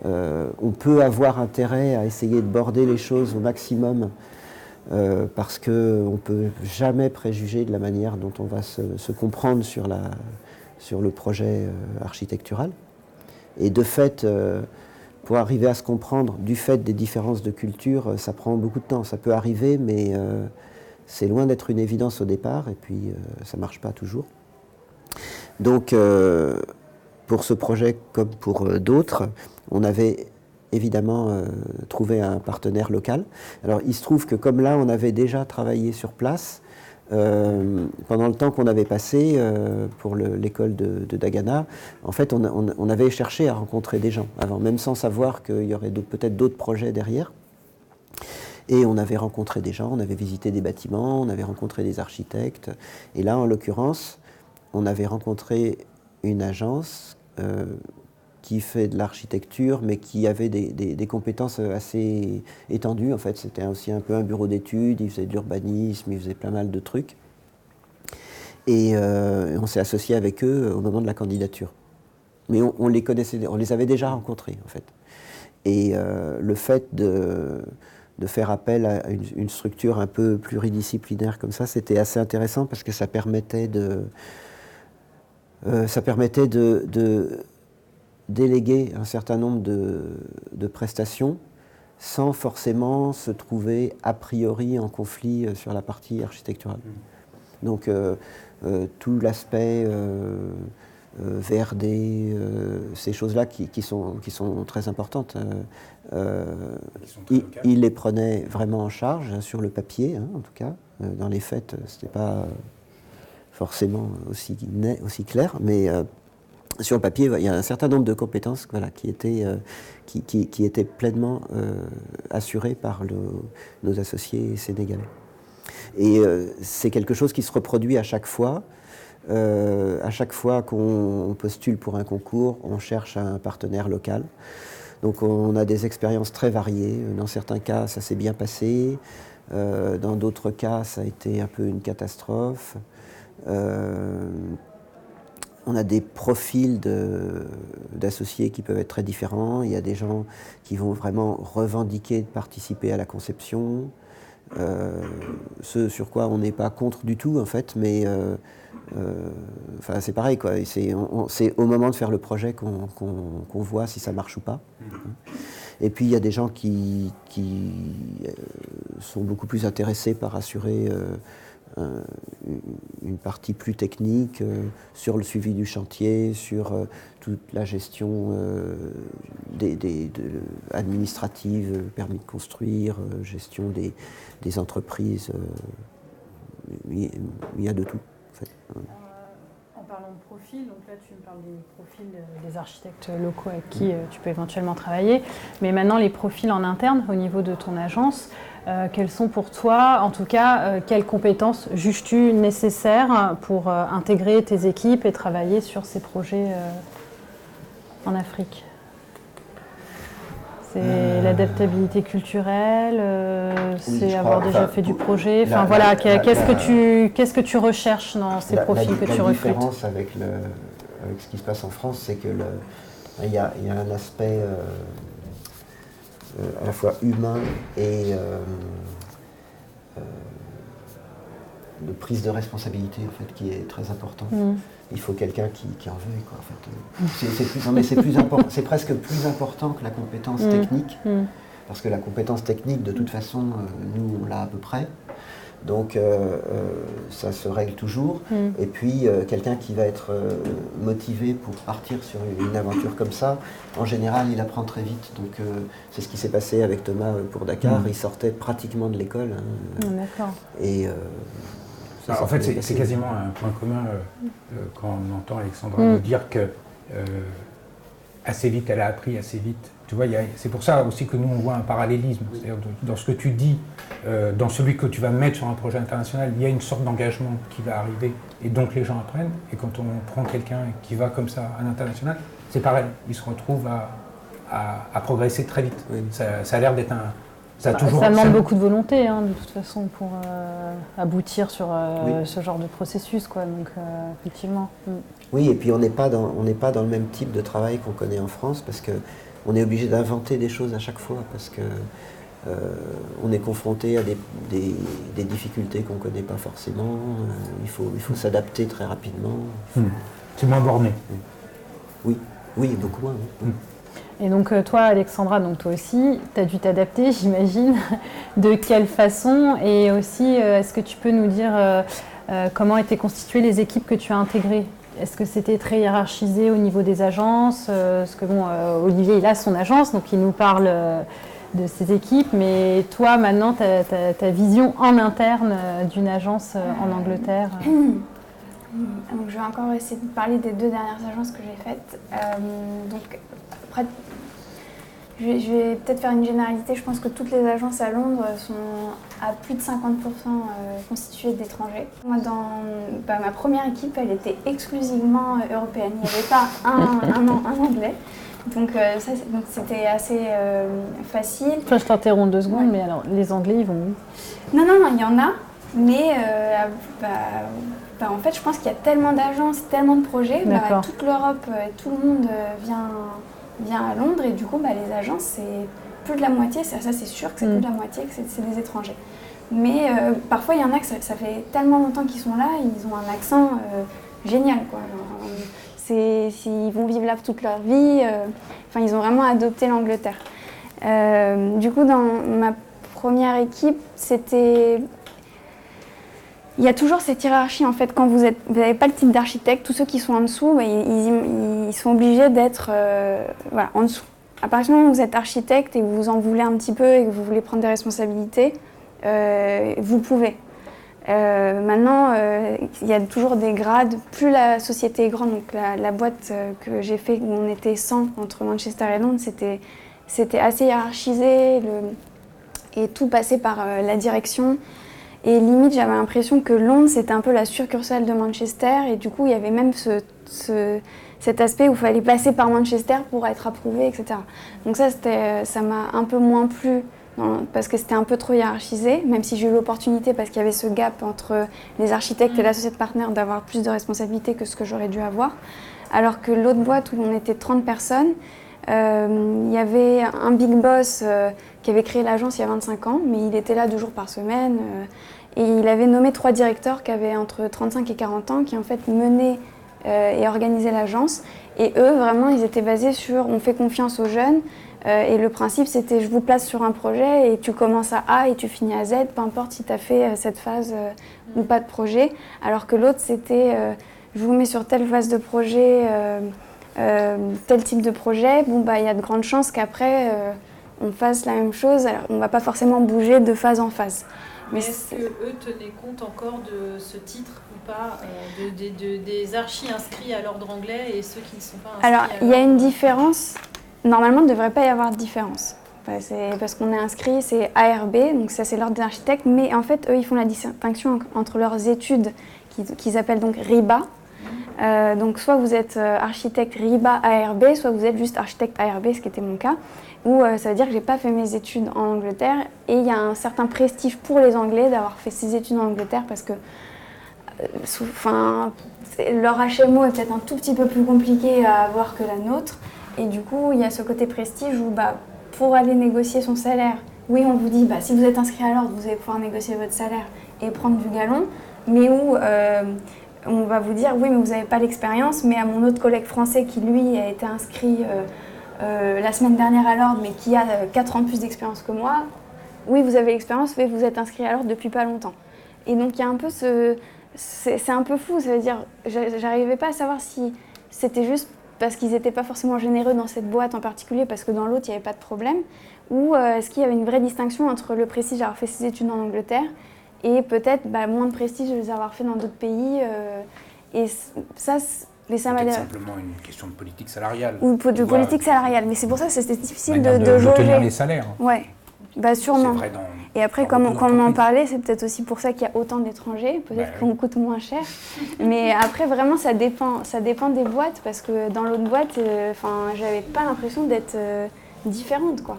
on peut avoir intérêt à essayer de border les choses au maximum, parce qu'on ne peut jamais préjuger de la manière dont on va se comprendre sur le projet architectural. Et de fait, pour arriver à se comprendre, du fait des différences de culture, ça prend beaucoup de temps. Ça peut arriver, mais c'est loin d'être une évidence au départ, et puis ça ne marche pas toujours. Donc, pour ce projet, comme pour d'autres, on avait évidemment trouvé un partenaire local. Alors, il se trouve que comme là, on avait déjà travaillé sur place, pendant le temps qu'on avait passé pour l'école de Dagana, en fait, on avait cherché à rencontrer des gens avant, même sans savoir qu'il y aurait peut-être d'autres projets derrière. Et on avait rencontré des gens, on avait visité des bâtiments, on avait rencontré des architectes. Et là, en l'occurrence, on avait rencontré une agence qui fait de l'architecture, mais qui avait des compétences assez étendues. En fait, c'était aussi un peu un bureau d'études, il faisait de l'urbanisme, il faisait plein mal de trucs. Et on s'est associé avec eux au moment de la candidature. Mais on les connaissait, on les avait déjà rencontrés, en fait. Et le fait de faire appel à une structure un peu pluridisciplinaire comme ça, c'était assez intéressant, parce que ça permettait de déléguer un certain nombre de prestations sans forcément se trouver a priori en conflit sur la partie architecturale. Donc tout l'aspect VRD, ces choses-là qui sont très importantes, il les prenait vraiment en charge sur le papier, hein, en tout cas. Dans les faits, ce n'était pas forcément aussi clair, mais sur le papier, il y a un certain nombre de compétences qui étaient pleinement assurées par nos associés sénégalais. Et c'est quelque chose qui se reproduit à chaque fois. À chaque fois qu'on postule pour un concours, on cherche un partenaire local. Donc on a des expériences très variées. Dans certains cas, ça s'est bien passé. Dans d'autres cas, ça a été un peu une catastrophe. On a des profils d'associés qui peuvent être très différents. Il y a des gens qui vont vraiment revendiquer de participer à la conception. Ce sur quoi on n'est pas contre du tout, en fait, mais c'est pareil, quoi. C'est au moment de faire le projet qu'on voit si ça marche ou pas. Et puis il y a des gens qui sont beaucoup plus intéressés par assurer une partie plus technique sur le suivi du chantier, sur toute la gestion administrative, permis de construire, gestion des entreprises. Il y a de tout, en fait. En parlant de profil, donc là tu me parles des profils des architectes locaux avec qui tu peux éventuellement travailler, mais maintenant les profils en interne au niveau de ton agence, quelles sont pour toi, en tout cas, quelles compétences juges-tu nécessaires pour intégrer tes équipes et travailler sur ces projets en Afrique? C'est l'adaptabilité culturelle, c'est avoir déjà fait du projet. Enfin voilà, qu'est-ce que tu recherches dans ces profils que tu recrutes? La différence avec ce qui se passe en France, c'est que il y a un aspect à la fois humain et de prise de responsabilité, en fait, qui est très important. Il faut quelqu'un qui en veuille, quoi, en fait. C'est presque plus important que la compétence technique, parce que la compétence technique, de toute façon, nous, on l'a à peu près. Donc, ça se règle toujours. Et puis, quelqu'un qui va être motivé pour partir sur une aventure comme ça, en général, il apprend très vite. Donc, c'est ce qui s'est passé avec Thomas pour Dakar. Il sortait pratiquement de l'école. Hein, D'accord. Et... en fait, c'est quasiment un point commun quand on entend Alexandra nous dire que assez vite, elle a appris assez vite. Tu vois, c'est pour ça aussi que nous, on voit un parallélisme. C'est-à-dire dans ce que tu dis, dans celui que tu vas mettre sur un projet international, il y a une sorte d'engagement qui va arriver et donc les gens apprennent. Et quand on prend quelqu'un qui va comme ça à l'international, c'est pareil. Il se retrouve à progresser très vite. Oui. Ça a l'air d'être un... Ça demande beaucoup de volonté, hein, de toute façon, pour aboutir sur ce genre de processus, quoi. Donc, effectivement. Oui, et puis on n'est pas dans le même type de travail qu'on connaît en France, parce qu'on est obligé d'inventer des choses à chaque fois, parce que on est confronté à des difficultés qu'on ne connaît pas forcément. Il faut s'adapter très rapidement. C'est moins borné. Oui, beaucoup moins. Oui. Et donc toi, Alexandra, donc toi aussi, tu as dû t'adapter, j'imagine. De quelle façon? Et aussi, est-ce que tu peux nous dire comment étaient constituées les équipes que tu as intégrées? Est-ce que c'était très hiérarchisé au niveau des agences? Parce que bon, Olivier, il a son agence, donc il nous parle de ses équipes. Mais toi, maintenant, ta vision en interne d'une agence en Angleterre Donc, je vais encore essayer de parler des 2 dernières agences que j'ai faites. Donc, après, je vais peut-être faire une généralité. Je pense que toutes les agences à Londres sont à plus de 50% constituées d'étrangers. Moi, dans ma première équipe, elle était exclusivement européenne. Il n'y avait pas un anglais. Donc, c'était assez facile. Toi, je t'interromps 2 secondes, mais alors, les Anglais, ils vont où? Non, il y en a, mais en fait, je pense qu'il y a tellement d'agences, tellement de projets, toute l'Europe, tout le monde vient à Londres et du coup, les agences, c'est plus de la moitié, ça c'est sûr que c'est plus de la moitié, que c'est des étrangers. Mais parfois, il y en a que ça fait tellement longtemps qu'ils sont là, ils ont un accent génial, quoi. Ils vont vivre là toute leur vie, ils ont vraiment adopté l'Angleterre. Du coup, dans ma première équipe, il y a toujours cette hiérarchie en fait. Quand vous n'avez pas le titre d'architecte, tous ceux qui sont en dessous, bah, ils sont obligés d'être voilà, en dessous. À partir du moment où vous êtes architecte et que vous en voulez un petit peu et que vous voulez prendre des responsabilités, vous pouvez. Maintenant, il y a toujours des grades. Plus la société est grande, donc la boîte que j'ai fait où on était 100 entre Manchester et Londres, c'était assez hiérarchisé et tout passait par la direction. Et limite, j'avais l'impression que Londres, c'était un peu la succursale de Manchester. Et du coup, il y avait même cet aspect où il fallait passer par Manchester pour être approuvé, etc. Donc ça m'a un peu moins plu parce que c'était un peu trop hiérarchisé, même si j'ai eu l'opportunité, parce qu'il y avait ce gap entre les architectes et l'associé de partenaire, d'avoir plus de responsabilités que ce que j'aurais dû avoir. Alors que l'autre boîte où on était 30 personnes, il y avait un big boss qui avait créé l'agence il y a 25 ans, mais il était là 2 jours par semaine. Et il avait nommé 3 directeurs qui avaient entre 35 et 40 ans, qui en fait menaient et organisaient l'agence. Et eux, vraiment, ils étaient basés sur on fait confiance aux jeunes. Et le principe, c'était je vous place sur un projet et tu commences à A et tu finis à Z, peu importe si tu as fait cette phase ou pas de projet. Alors que l'autre, c'était je vous mets sur telle phase de projet, tel type de projet. Bon, bah, il y a de grandes chances qu'après, on fasse la même chose. Alors, on ne va pas forcément bouger de phase en phase. Mais est-ce qu'eux tenaient compte encore de ce titre ou pas, des archis inscrits à l'ordre anglais et ceux qui ne sont pas inscrits? Alors, il y a une différence. Normalement, il ne devrait pas y avoir de différence. C'est parce qu'on est inscrit, c'est ARB, donc ça c'est l'ordre des architectes, mais en fait, eux, ils font la distinction entre leurs études, qu'ils appellent donc RIBA. Donc soit vous êtes architecte RIBA ARB, soit vous êtes juste architecte ARB, ce qui était mon cas, où ça veut dire que je n'ai pas fait mes études en Angleterre, et il y a un certain prestige pour les Anglais d'avoir fait ses études en Angleterre, parce que leur HMO est peut-être un tout petit peu plus compliqué à avoir que la nôtre. Et du coup, il y a ce côté prestige où pour aller négocier son salaire, oui, on vous dit si vous êtes inscrit à l'ordre, vous allez pouvoir négocier votre salaire et prendre du galon, mais où on va vous dire oui, mais vous n'avez pas l'expérience. Mais à mon autre collègue français qui, lui, a été inscrit la semaine dernière à l'ordre, mais qui a 4 ans de plus d'expérience que moi, oui, vous avez l'expérience, mais vous êtes inscrit à l'ordre depuis pas longtemps. Et donc, il y a un peu c'est un peu fou, ça veut dire, j'arrivais pas à savoir si c'était juste parce qu'ils n'étaient pas forcément généreux dans cette boîte en particulier, parce que dans l'autre, il n'y avait pas de problème, ou est-ce qu'il y avait une vraie distinction entre le prestige d'avoir fait ses études en Angleterre et peut-être moins de prestige de les avoir fait dans d'autres pays. Et ça m'a peut-être simplement une question de politique salariale. Ou de politique salariale, mais c'est pour ça que c'était difficile de jauger. Tenir les salaires. Ouais, sûrement. C'est vrai et après, comme on en parlait, c'est peut-être aussi pour ça qu'il y a autant d'étrangers, peut-être qu'on coûte moins cher. Mais après, vraiment, ça dépend des boîtes, parce que dans l'autre boîte, j'avais pas l'impression d'être différente, quoi.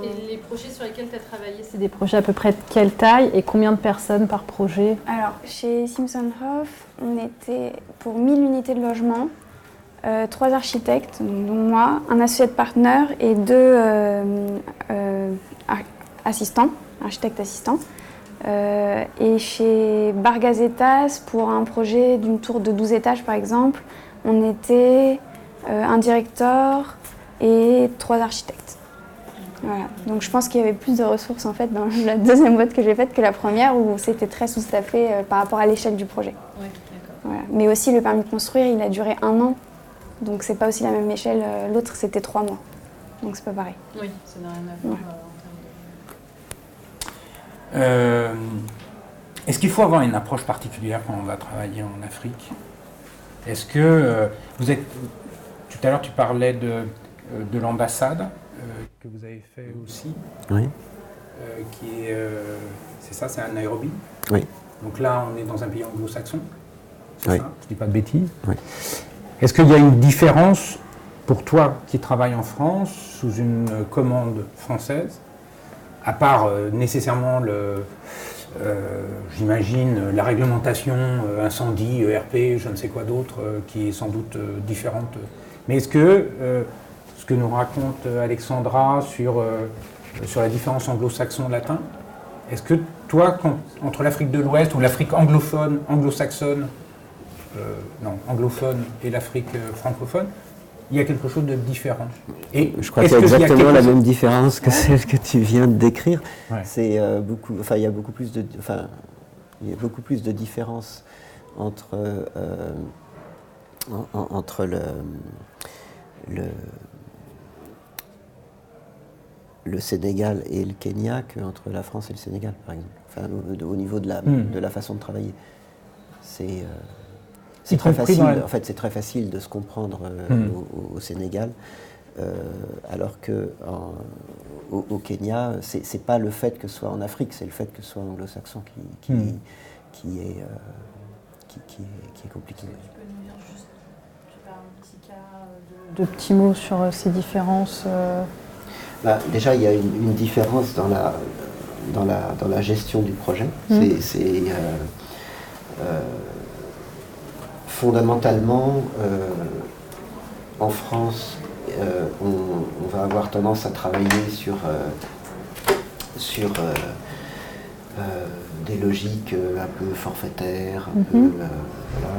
Et les projets sur lesquels tu as travaillé, c'est des projets à peu près de quelle taille et combien de personnes par projet? Alors, chez Simpson Hoff, on était pour 1000 unités de logement, 3 architectes, dont moi, un associé de partenaire et 2 assistants, architectes assistants. Et chez Bargazetas, pour un projet d'une tour de 12 étages par exemple, on était un directeur et 3 architectes. Voilà. Donc je pense qu'il y avait plus de ressources en fait dans la deuxième boîte que j'ai faite que la première, où c'était très sous-staffé par rapport à l'échelle du projet. Oui, d'accord. Voilà. Mais aussi le permis de construire, il a duré 1 an, donc c'est pas aussi la même échelle. L'autre c'était 3 mois, donc c'est pas pareil. Oui, ça n'a rien à voir. Est-ce qu'il faut avoir une approche particulière quand on va travailler en Afrique? Est-ce que vous êtes... Tout à l'heure, tu parlais de l'ambassade que vous avez fait aussi. Oui. Qui est... c'est ça, c'est à Nairobi? Oui. Donc là, on est dans un pays anglo-saxon. C'est oui. ça? Je ne dis pas de bêtises. Oui. Est-ce qu'il y a une différence pour toi qui travailles en France sous une commande française, à part nécessairement j'imagine, la réglementation incendie, ERP, je ne sais quoi d'autre, qui est sans doute différente. Mais est-ce que ce que nous raconte Alexandra sur la différence anglo-saxon-latin, est-ce que toi, entre l'Afrique de l'Ouest ou l'Afrique anglophone, anglo-saxonne, anglophone et l'Afrique francophone, il y a quelque chose de différent. Et je crois qu'il y a exactement la même différence que celle que tu viens de décrire. Ouais. C'est il y a beaucoup plus de différence entre le Sénégal et le Kenya qu'entre la France et le Sénégal, par exemple. Enfin, au niveau de la façon de travailler. C'est très facile. En fait, c'est très facile de se comprendre au Sénégal, alors que au Kenya, c'est pas le fait que ce soit en Afrique, c'est le fait que ce soit anglo-saxon qui est compliqué. Tu peux nous dire juste, je sais pas, un petit cas De petits mots sur ces différences. Déjà, il y a une différence dans la gestion du projet. C'est fondamentalement, en France, on va avoir tendance à travailler sur des logiques un peu forfaitaires,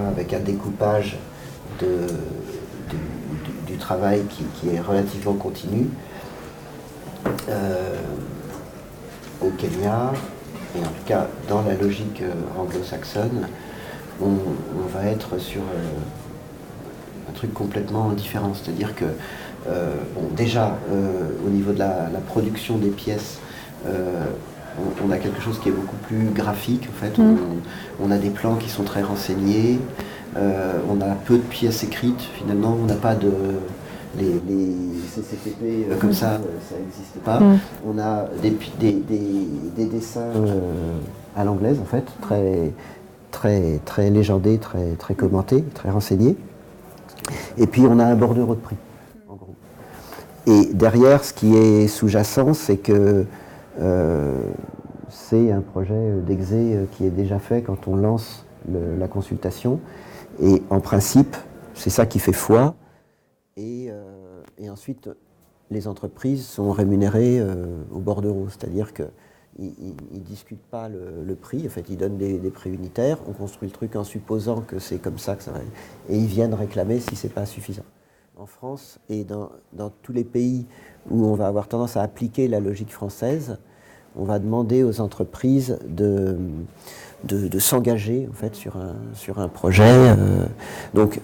avec un découpage du travail qui est relativement continu. Au Kenya, et en tout cas dans la logique anglo-saxonne, on va être sur un truc complètement différent. C'est-à-dire que, déjà, au niveau de la production des pièces, on a quelque chose qui est beaucoup plus graphique. En fait, on a des plans qui sont très renseignés, on a peu de pièces écrites, finalement, on n'a pas de... Les CCTP comme ça n'existe pas. On a des dessins à l'anglaise, en fait, très légendés, très commentés, très renseignés. Et puis on a un bordereau de prix, en gros. Et derrière, ce qui est sous-jacent, c'est que c'est un projet d'exé qui est déjà fait quand on lance la consultation. Et en principe, c'est ça qui fait foi. Et ensuite, les entreprises sont rémunérées au bordereau, c'est-à-dire qu'ils ne discutent pas le prix, en fait, ils donnent des prix unitaires, on construit le truc en supposant que c'est comme ça que ça va, et ils viennent réclamer si ce n'est pas suffisant. En France et dans tous les pays où on va avoir tendance à appliquer la logique française, on va demander aux entreprises de s'engager en fait, sur un projet. Donc,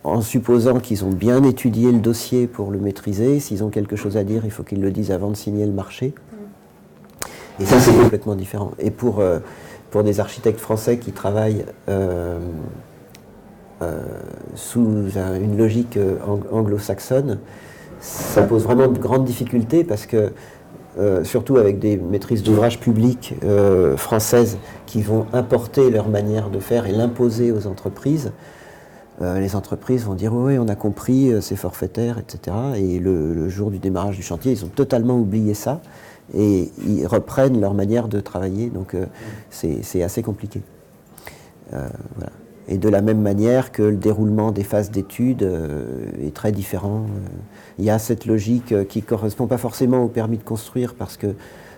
en supposant qu'ils ont bien étudié le dossier pour le maîtriser, s'ils ont quelque chose à dire, il faut qu'ils le disent avant de signer le marché. Et ça, c'est complètement différent. Et pour des architectes français qui travaillent sous une logique anglo-saxonne, ça pose vraiment de grandes difficultés parce que, surtout avec des maîtrises d'ouvrage publiques françaises qui vont importer leur manière de faire et l'imposer aux entreprises, les entreprises vont dire oui, on a compris, c'est forfaitaire, etc. Et le jour du démarrage du chantier, ils ont totalement oublié ça et ils reprennent leur manière de travailler. Donc c'est assez compliqué. Voilà. Et de la même manière que le déroulement des phases d'études est très différent. Il y a cette logique qui ne correspond pas forcément au permis de construire parce que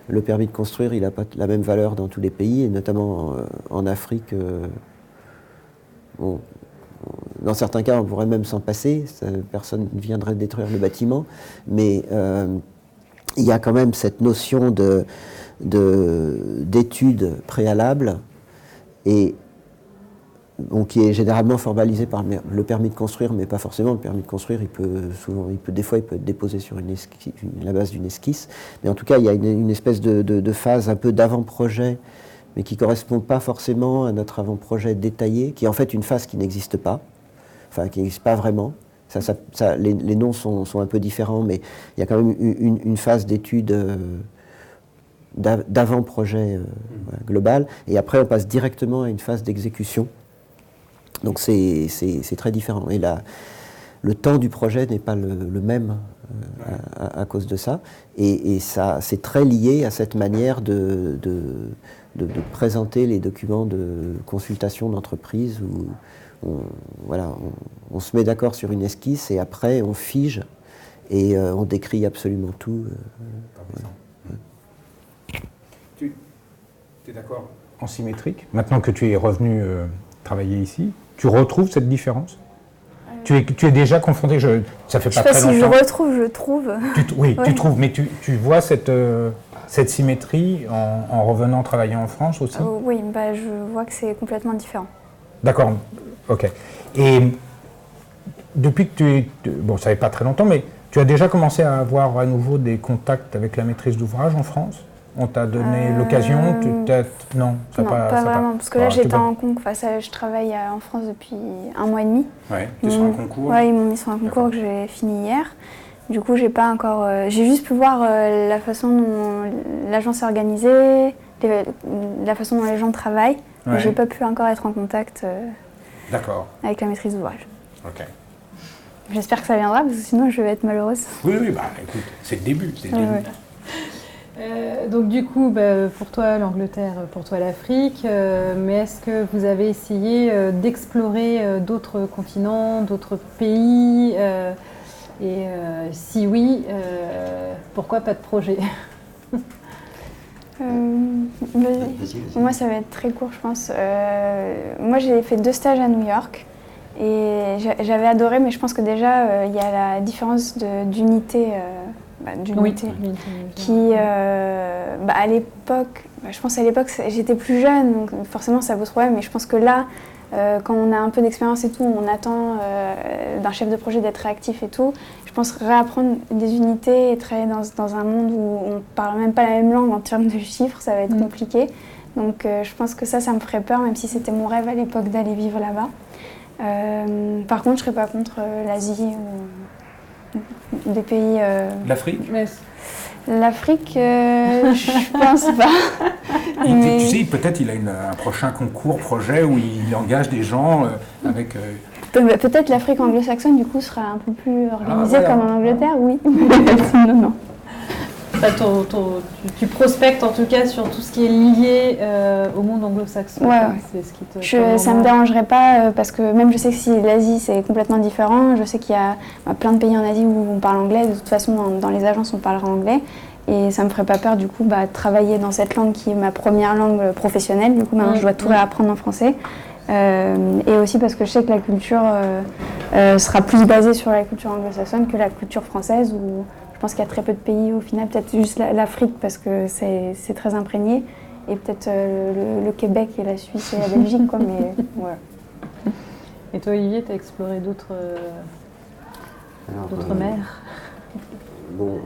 le permis de construire, il n'a pas la même valeur dans tous les pays, et notamment en Afrique. Dans certains cas, on pourrait même s'en passer, personne ne viendrait détruire le bâtiment, mais il y a quand même cette notion d'études préalables, et qui est généralement formalisée par le permis de construire, mais pas forcément. Le permis de construire, des fois, il peut être déposé sur la base d'une esquisse, mais en tout cas, il y a une espèce de phase un peu d'avant-projet, mais qui ne correspond pas forcément à notre avant-projet détaillé, qui est en fait une phase qui n'existe pas, enfin qui n'existe pas vraiment. Les noms sont un peu différents, mais il y a quand même une phase d'étude d'avant-projet global, et après on passe directement à une phase d'exécution. Donc c'est très différent. Et le temps du projet n'est pas le même à cause de ça, et ça, c'est très lié à cette manière de présenter les documents de consultation d'entreprise où on se met d'accord sur une esquisse et après on fige et on décrit absolument tout. Tu es d'accord en symétrique? Maintenant que tu es revenu travailler ici, tu retrouves cette différence? tu es déjà confronté, ça fait Je pas sais pas très si je longtemps. retrouve, je trouve. Oui, Ouais. tu trouves, mais tu vois cette symétrie en revenant travailler en France aussi? Oui, bah, je vois que c'est complètement différent. D'accord, ok. Et depuis que bon, ça fait pas très longtemps, mais tu as déjà commencé à avoir à nouveau des contacts avec la maîtrise d'ouvrage en France? On t'a donné l'occasion? Non, ça Non, pas vraiment, parce que là Ah, j'étais en concours, enfin, je travaille en France depuis 1 mois et demi. Ouais, tu es sur un concours? Oui, ils m'ont mis sur un concours que j'ai fini hier. Du coup, j'ai pas encore. J'ai juste pu voir la façon dont l'agence est organisée, la façon dont les gens travaillent, mais Ouais. j'ai pas pu encore être en contact D'accord, avec la maîtrise d'ouvrage. ok. J'espère que ça viendra, parce que sinon je vais être malheureuse. Oui, bah écoute, c'est le début, c'est le Ouais, début. ouais. Donc du coup, pour toi l'Angleterre, pour toi l'Afrique, mais est-ce que vous avez essayé d'explorer d'autres continents, d'autres pays et si oui, pourquoi pas de projet? Vas-y. Moi, ça va être très court, je pense. Moi, j'ai fait 2 stages à New York et j'avais adoré, mais je pense que déjà, il y a la différence d'unité. Qui, à l'époque, je pense à l'époque, j'étais plus jeune, donc forcément ça pose problème, mais je pense que là, quand on a un peu d'expérience et tout, on attend d'un chef de projet d'être réactif et tout. Je pense réapprendre des unités et travailler dans un monde où on ne parle même pas la même langue en termes de chiffres, ça va être compliqué. Donc je pense que ça me ferait peur, même si c'était mon rêve à l'époque d'aller vivre là-bas. Par contre, je ne serais pas contre l'Asie ou des pays... L'Afrique? L'Afrique, je pense pas. Mais... Tu sais, peut-être il a un prochain concours, projet où il engage des gens avec... Peut-être l'Afrique anglo-saxonne, du coup, sera un peu plus organisée voilà. comme en Angleterre, oui. Non. Tu prospectes en tout cas sur tout ce qui est lié au monde anglo-saxon. Ouais. C'est ce qui te Ça me dérangerait pas parce que même je sais que si l'Asie c'est complètement différent, je sais qu'il y a plein de pays en Asie où on parle anglais, de toute façon dans les agences on parlera anglais et ça me ferait pas peur du coup de travailler dans cette langue qui est ma première langue professionnelle, du coup maintenant je dois tout réapprendre en français et aussi parce que je sais que la culture sera plus basée sur la culture anglo-saxonne que la culture française où je pense qu'il y a très peu de pays au final, peut-être juste l'Afrique parce que c'est très imprégné, et peut-être le Québec et la Suisse et la Belgique, quoi, mais voilà. Et toi Olivier, tu as exploré d'autres mers? Bon,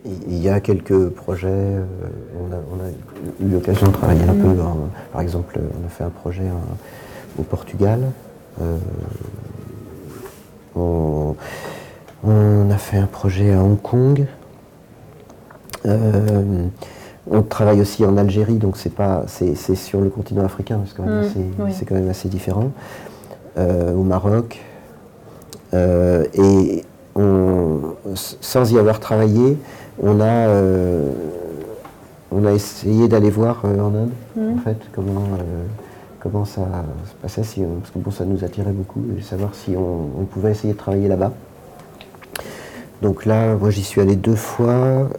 il y a quelques projets, on a eu l'occasion de travailler un peu, par exemple, on a fait un projet au Portugal, on a fait un projet à Hong Kong. On travaille aussi en Algérie, donc c'est sur le continent africain, c'est quand même assez différent. Au Maroc. Et sans y avoir travaillé, on a essayé d'aller voir en Inde, en fait, comment ça se passait, parce que bon, ça nous attirait beaucoup, de savoir si on pouvait essayer de travailler là-bas. Donc là, moi j'y suis allé 2 fois.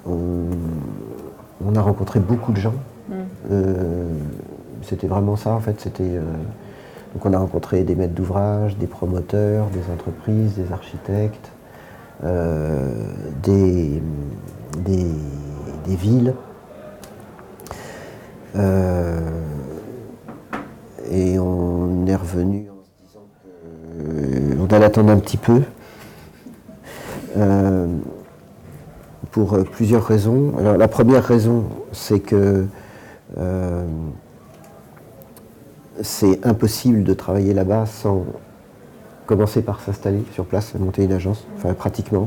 On a rencontré beaucoup de gens. C'était vraiment ça en fait. Donc on a rencontré des maîtres d'ouvrage, des promoteurs, des entreprises, des architectes, des villes. Et on est revenu en se disant qu'on allait attendre un petit peu. Pour plusieurs raisons. Alors, la première raison, c'est que c'est impossible de travailler là-bas sans commencer par s'installer sur place, monter une agence, enfin pratiquement.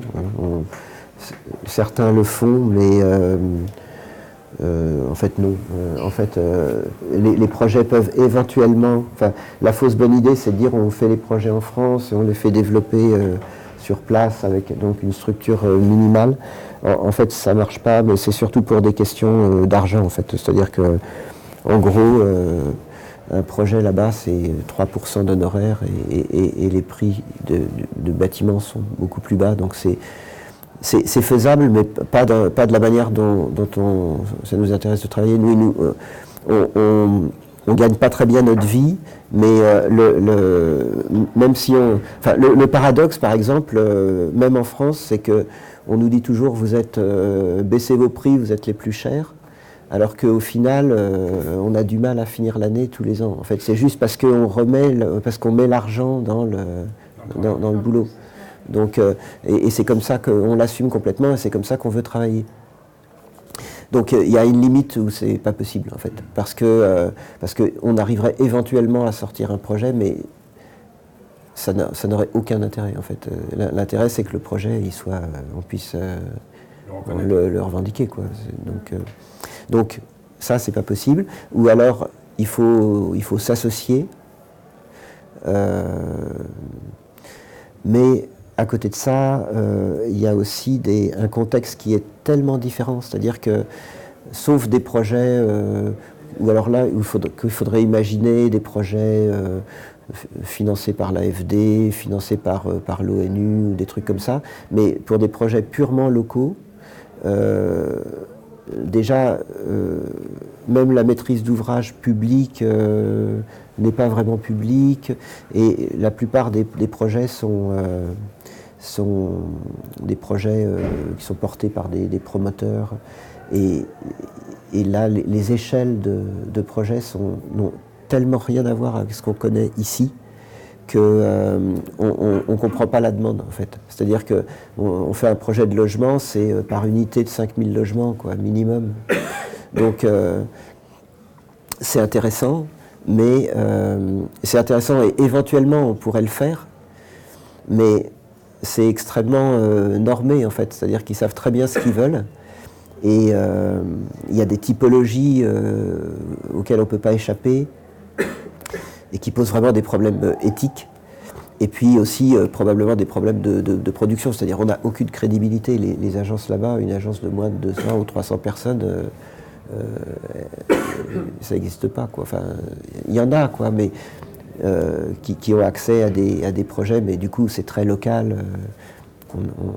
Certains le font, mais en fait non. Les projets peuvent éventuellement... Enfin, la fausse bonne idée, c'est de dire on fait les projets en France, on les fait développer sur place avec donc une structure minimale. En fait, ça ne marche pas, mais c'est surtout pour des questions d'argent, en fait. C'est-à-dire que, en gros, un projet là-bas, c'est 3% d'honoraires et les prix de bâtiments sont beaucoup plus bas. Donc c'est faisable, mais pas de la manière dont ça nous intéresse de travailler. Nous, on gagne pas très bien notre vie, mais même si le paradoxe, par exemple, même en France, c'est que on nous dit toujours vous êtes baissez vos prix, vous êtes les plus chers, alors qu'au final, on a du mal à finir l'année tous les ans. En fait, c'est juste parce qu'on met l'argent dans le boulot. Donc, et c'est comme ça qu'on l'assume complètement, et c'est comme ça qu'on veut travailler. Donc il y a une limite où c'est pas possible en fait, parce que on arriverait éventuellement à sortir un projet, mais ça n'aurait aucun intérêt en fait. L'intérêt c'est que le projet on puisse le revendiquer quoi. Donc ça c'est pas possible. Ou alors il faut s'associer, mais à côté de ça, il y a aussi un contexte qui est tellement différent, c'est-à-dire que, sauf des projets, ou alors là, qu'il faudrait imaginer des projets financés par l'AFD, financés par l'ONU, ou des trucs comme ça, mais pour des projets purement locaux, déjà, même la maîtrise d'ouvrage publique n'est pas vraiment publique, et la plupart des projets sont des projets qui sont portés par des promoteurs, et là les échelles de projets n'ont tellement rien à voir avec ce qu'on connaît ici que on comprend pas la demande en fait. C'est-à-dire que on fait un projet de logement, c'est par unité de 5000 logements quoi, minimum. Donc c'est intéressant, mais c'est intéressant et éventuellement on pourrait le faire, mais c'est extrêmement normé en fait, c'est-à-dire qu'ils savent très bien ce qu'ils veulent, et il y a des typologies auxquelles on ne peut pas échapper et qui posent vraiment des problèmes éthiques, et puis aussi probablement des problèmes de production, c'est-à-dire on n'a aucune crédibilité, les agences là-bas, une agence de moins de 200 ou 300 personnes, ça n'existe pas quoi, enfin il y en a quoi, mais qui ont accès à des projets, mais du coup c'est très local,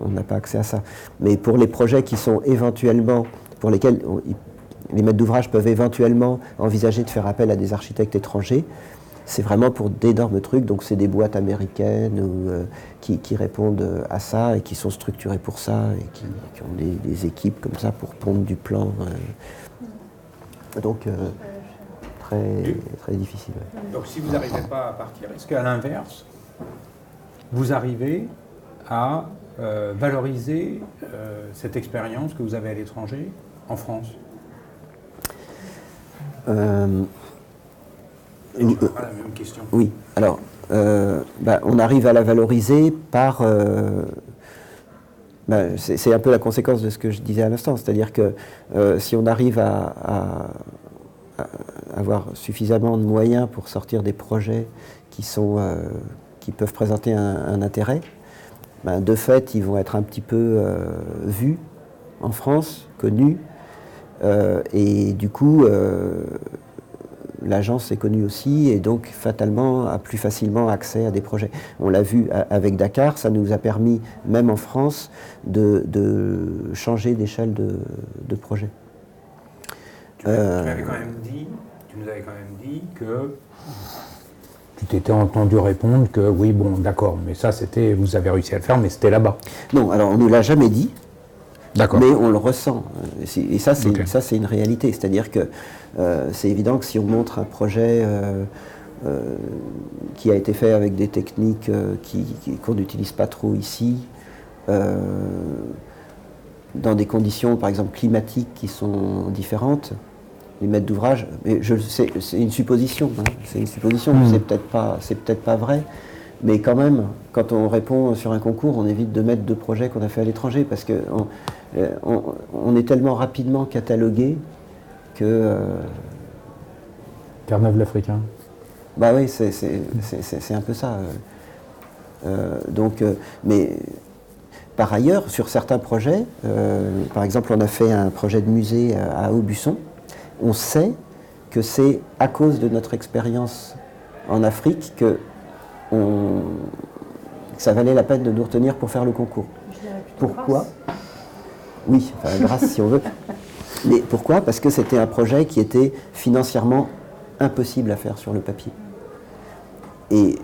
on n'a pas accès à ça. Mais pour les projets qui sont éventuellement, pour lesquels les maîtres d'ouvrage peuvent éventuellement envisager de faire appel à des architectes étrangers, c'est vraiment pour d'énormes trucs, donc c'est des boîtes américaines qui répondent à ça et qui sont structurées pour ça et qui ont des équipes comme ça pour pondre du plan. Donc très difficile. Donc si vous n'arrivez pas à partir, est-ce qu'à l'inverse, vous arrivez à valoriser cette expérience que vous avez à l'étranger en France? Et tu feras la même question. Oui, alors on arrive à la valoriser par... c'est un peu la conséquence de ce que je disais à l'instant, c'est-à-dire que si on arrive à avoir suffisamment de moyens pour sortir des projets qui peuvent présenter un intérêt, de fait, ils vont être un petit peu vus en France, connus, et du coup, l'agence est connue aussi, et donc fatalement a plus facilement accès à des projets. On l'a vu avec Dakar, ça nous a permis, même en France, de changer d'échelle de projet. Tu nous avais quand même dit que tu t'étais entendu répondre que oui, bon, d'accord, mais ça, vous avez réussi à le faire, mais c'était là-bas. Non, alors on ne nous l'a jamais dit, d'accord, mais on le ressent. Et ça, c'est okay. Ça, c'est une réalité. C'est-à-dire que c'est évident que si on montre un projet qui a été fait avec des techniques qu'on n'utilise pas trop ici, dans des conditions, par exemple, climatiques qui sont différentes, les maîtres d'ouvrage, mais c'est une supposition, hein, c'est une supposition, c'est peut-être pas vrai, mais quand même, quand on répond sur un concours, on évite de mettre de projets qu'on a fait à l'étranger, parce que on est tellement rapidement catalogué que... Carnave l'Africain. Bah oui, c'est un peu ça. Mais par ailleurs, sur certains projets, par exemple, on a fait un projet de musée à Aubusson. On sait que c'est à cause de notre expérience en Afrique que ça valait la peine de nous retenir pour faire le concours. Pourquoi ? Oui, enfin grâce si on veut. Mais pourquoi ? Parce que c'était un projet qui était financièrement impossible à faire sur le papier. Et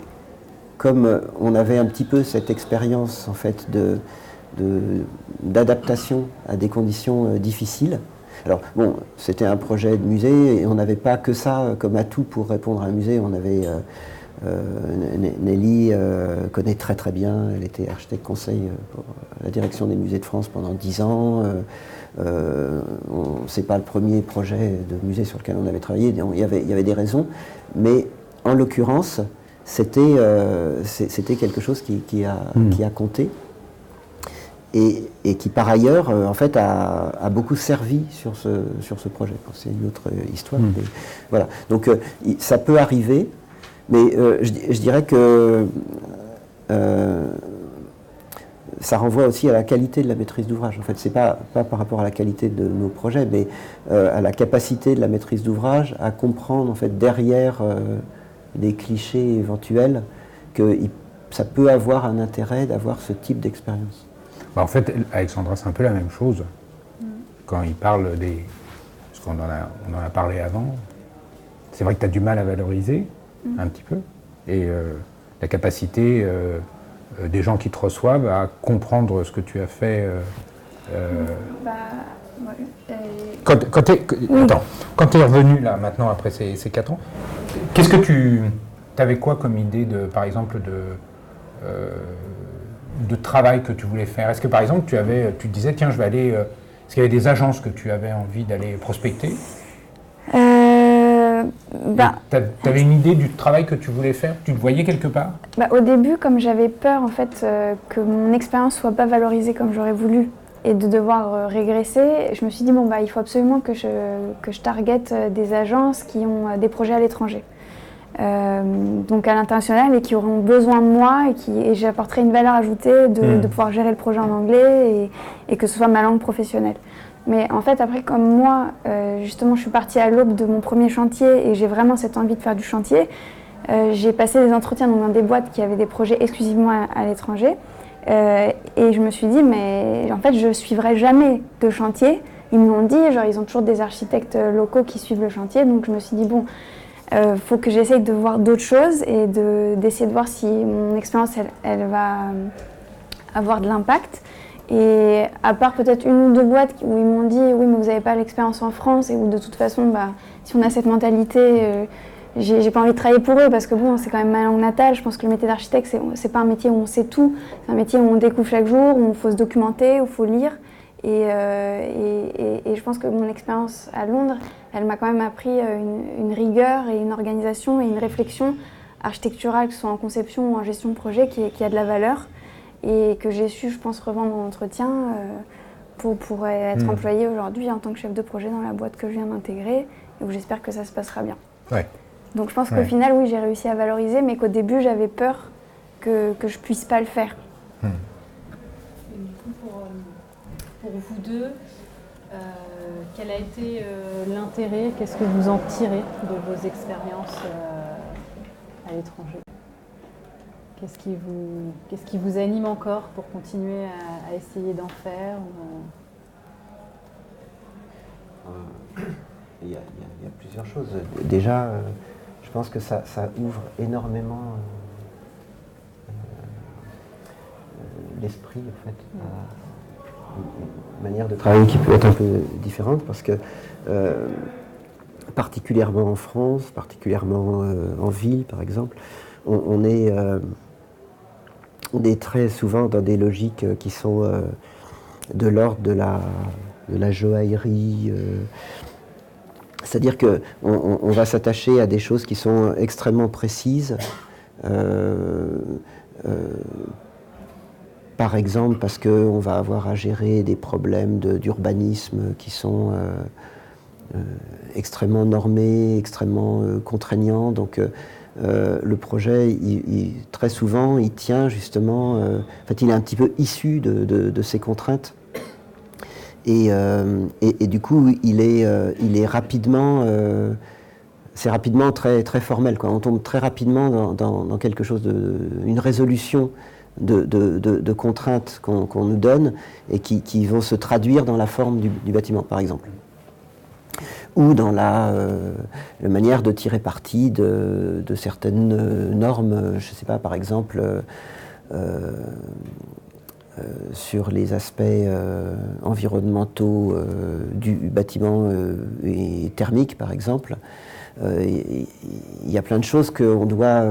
comme on avait un petit peu cette expérience en fait d'adaptation à des conditions difficiles. Alors bon, c'était un projet de musée et on n'avait pas que ça comme atout pour répondre à un musée. On avait Nelly connaît très très bien, elle était architecte conseil pour la direction des musées de France pendant 10 ans. C'est pas le premier projet de musée sur lequel on avait travaillé, il y avait des raisons, mais en l'occurrence, c'était quelque chose qui a compté. Et qui par ailleurs en fait a beaucoup servi sur ce projet. C'est une autre histoire. Mais, voilà. Donc ça peut arriver, mais je dirais que ça renvoie aussi à la qualité de la maîtrise d'ouvrage. En fait, c'est pas par rapport à la qualité de nos projets, mais à la capacité de la maîtrise d'ouvrage à comprendre en fait derrière des clichés éventuels que ça peut avoir un intérêt d'avoir ce type d'expérience. En fait, Alexandra, c'est un peu la même chose. Quand il parle des... Parce qu'on on en a parlé avant. C'est vrai que tu as du mal à valoriser, un petit peu. Et la capacité des gens qui te reçoivent à comprendre ce que tu as fait. Quand tu es revenu, là, maintenant, après ces 4 ans, qu'est-ce que tu avais quoi comme idée, par exemple, de travail que tu voulais faire? Est-ce que par exemple tu te disais tiens je vais aller... est-ce qu'il y avait des agences que tu avais envie d'aller prospecter? Tu avais une idée du travail que tu voulais faire? Tu te voyais quelque part? Au début, comme j'avais peur en fait que mon expérience soit pas valorisée comme j'aurais voulu et de devoir régresser, je me suis dit il faut absolument que je targete des agences qui ont des projets à l'étranger. Donc à l'international et qui auront besoin de moi et j'apporterai une valeur ajoutée de pouvoir gérer le projet en anglais et que ce soit ma langue professionnelle. Mais en fait après comme moi justement je suis partie à l'aube de mon premier chantier et j'ai vraiment cette envie de faire du chantier, j'ai passé des entretiens dans des boîtes qui avaient des projets exclusivement à l'étranger et je me suis dit mais en fait je suivrai jamais de chantier. Ils me l'ont dit, ils ont toujours des architectes locaux qui suivent le chantier, donc je me suis dit faut que j'essaye de voir d'autres choses et d'essayer de voir si mon expérience elle va avoir de l'impact. Et à part peut-être une ou deux boîtes où ils m'ont dit oui mais vous n'avez pas l'expérience en France et où de toute façon si on a cette mentalité j'ai pas envie de travailler pour eux parce que c'est quand même ma langue natale. Je pense que le métier d'architecte c'est pas un métier où on sait tout, c'est un métier où on découvre chaque jour, où il faut se documenter, où il faut lire. Et je pense que mon expérience à Londres, elle m'a quand même appris une rigueur et une organisation et une réflexion architecturale, que ce soit en conception ou en gestion de projet, qui a de la valeur et que j'ai su, je pense, revendre en entretien pour être employée aujourd'hui en tant que chef de projet dans la boîte que je viens d'intégrer et où j'espère que ça se passera bien. Ouais. Donc je pense qu'au final, oui, j'ai réussi à valoriser, mais qu'au début, j'avais peur que je puisse pas le faire. Et du coup, pour vous deux, quel a été l'intérêt, qu'est-ce que vous en tirez de vos expériences à l'étranger? Qu'est-ce qui vous anime encore pour continuer à essayer d'en faire Il y a plusieurs choses. Déjà, je pense que ça ouvre énormément l'esprit, en fait, à une manière de travailler qui peut être un peu différente, parce que particulièrement en France, particulièrement en ville, par exemple, on est très souvent dans des logiques qui sont de l'ordre de la joaillerie. C'est-à-dire qu'on va s'attacher à des choses qui sont extrêmement précises. Par exemple, parce qu'on va avoir à gérer des problèmes d'urbanisme qui sont extrêmement normés, extrêmement contraignants. Donc le projet, très souvent, il tient justement... en fait, il est un petit peu issu de ces contraintes. Et du coup, il est rapidement... c'est rapidement très, très formel, quoi. On tombe très rapidement dans quelque chose une résolution de contraintes qu'on nous donne et qui vont se traduire dans la forme du bâtiment, par exemple. ou dans la manière de tirer parti de certaines normes, je ne sais pas, par exemple, sur les aspects environnementaux du bâtiment et thermique, par exemple. Il y a plein de choses qu'on doit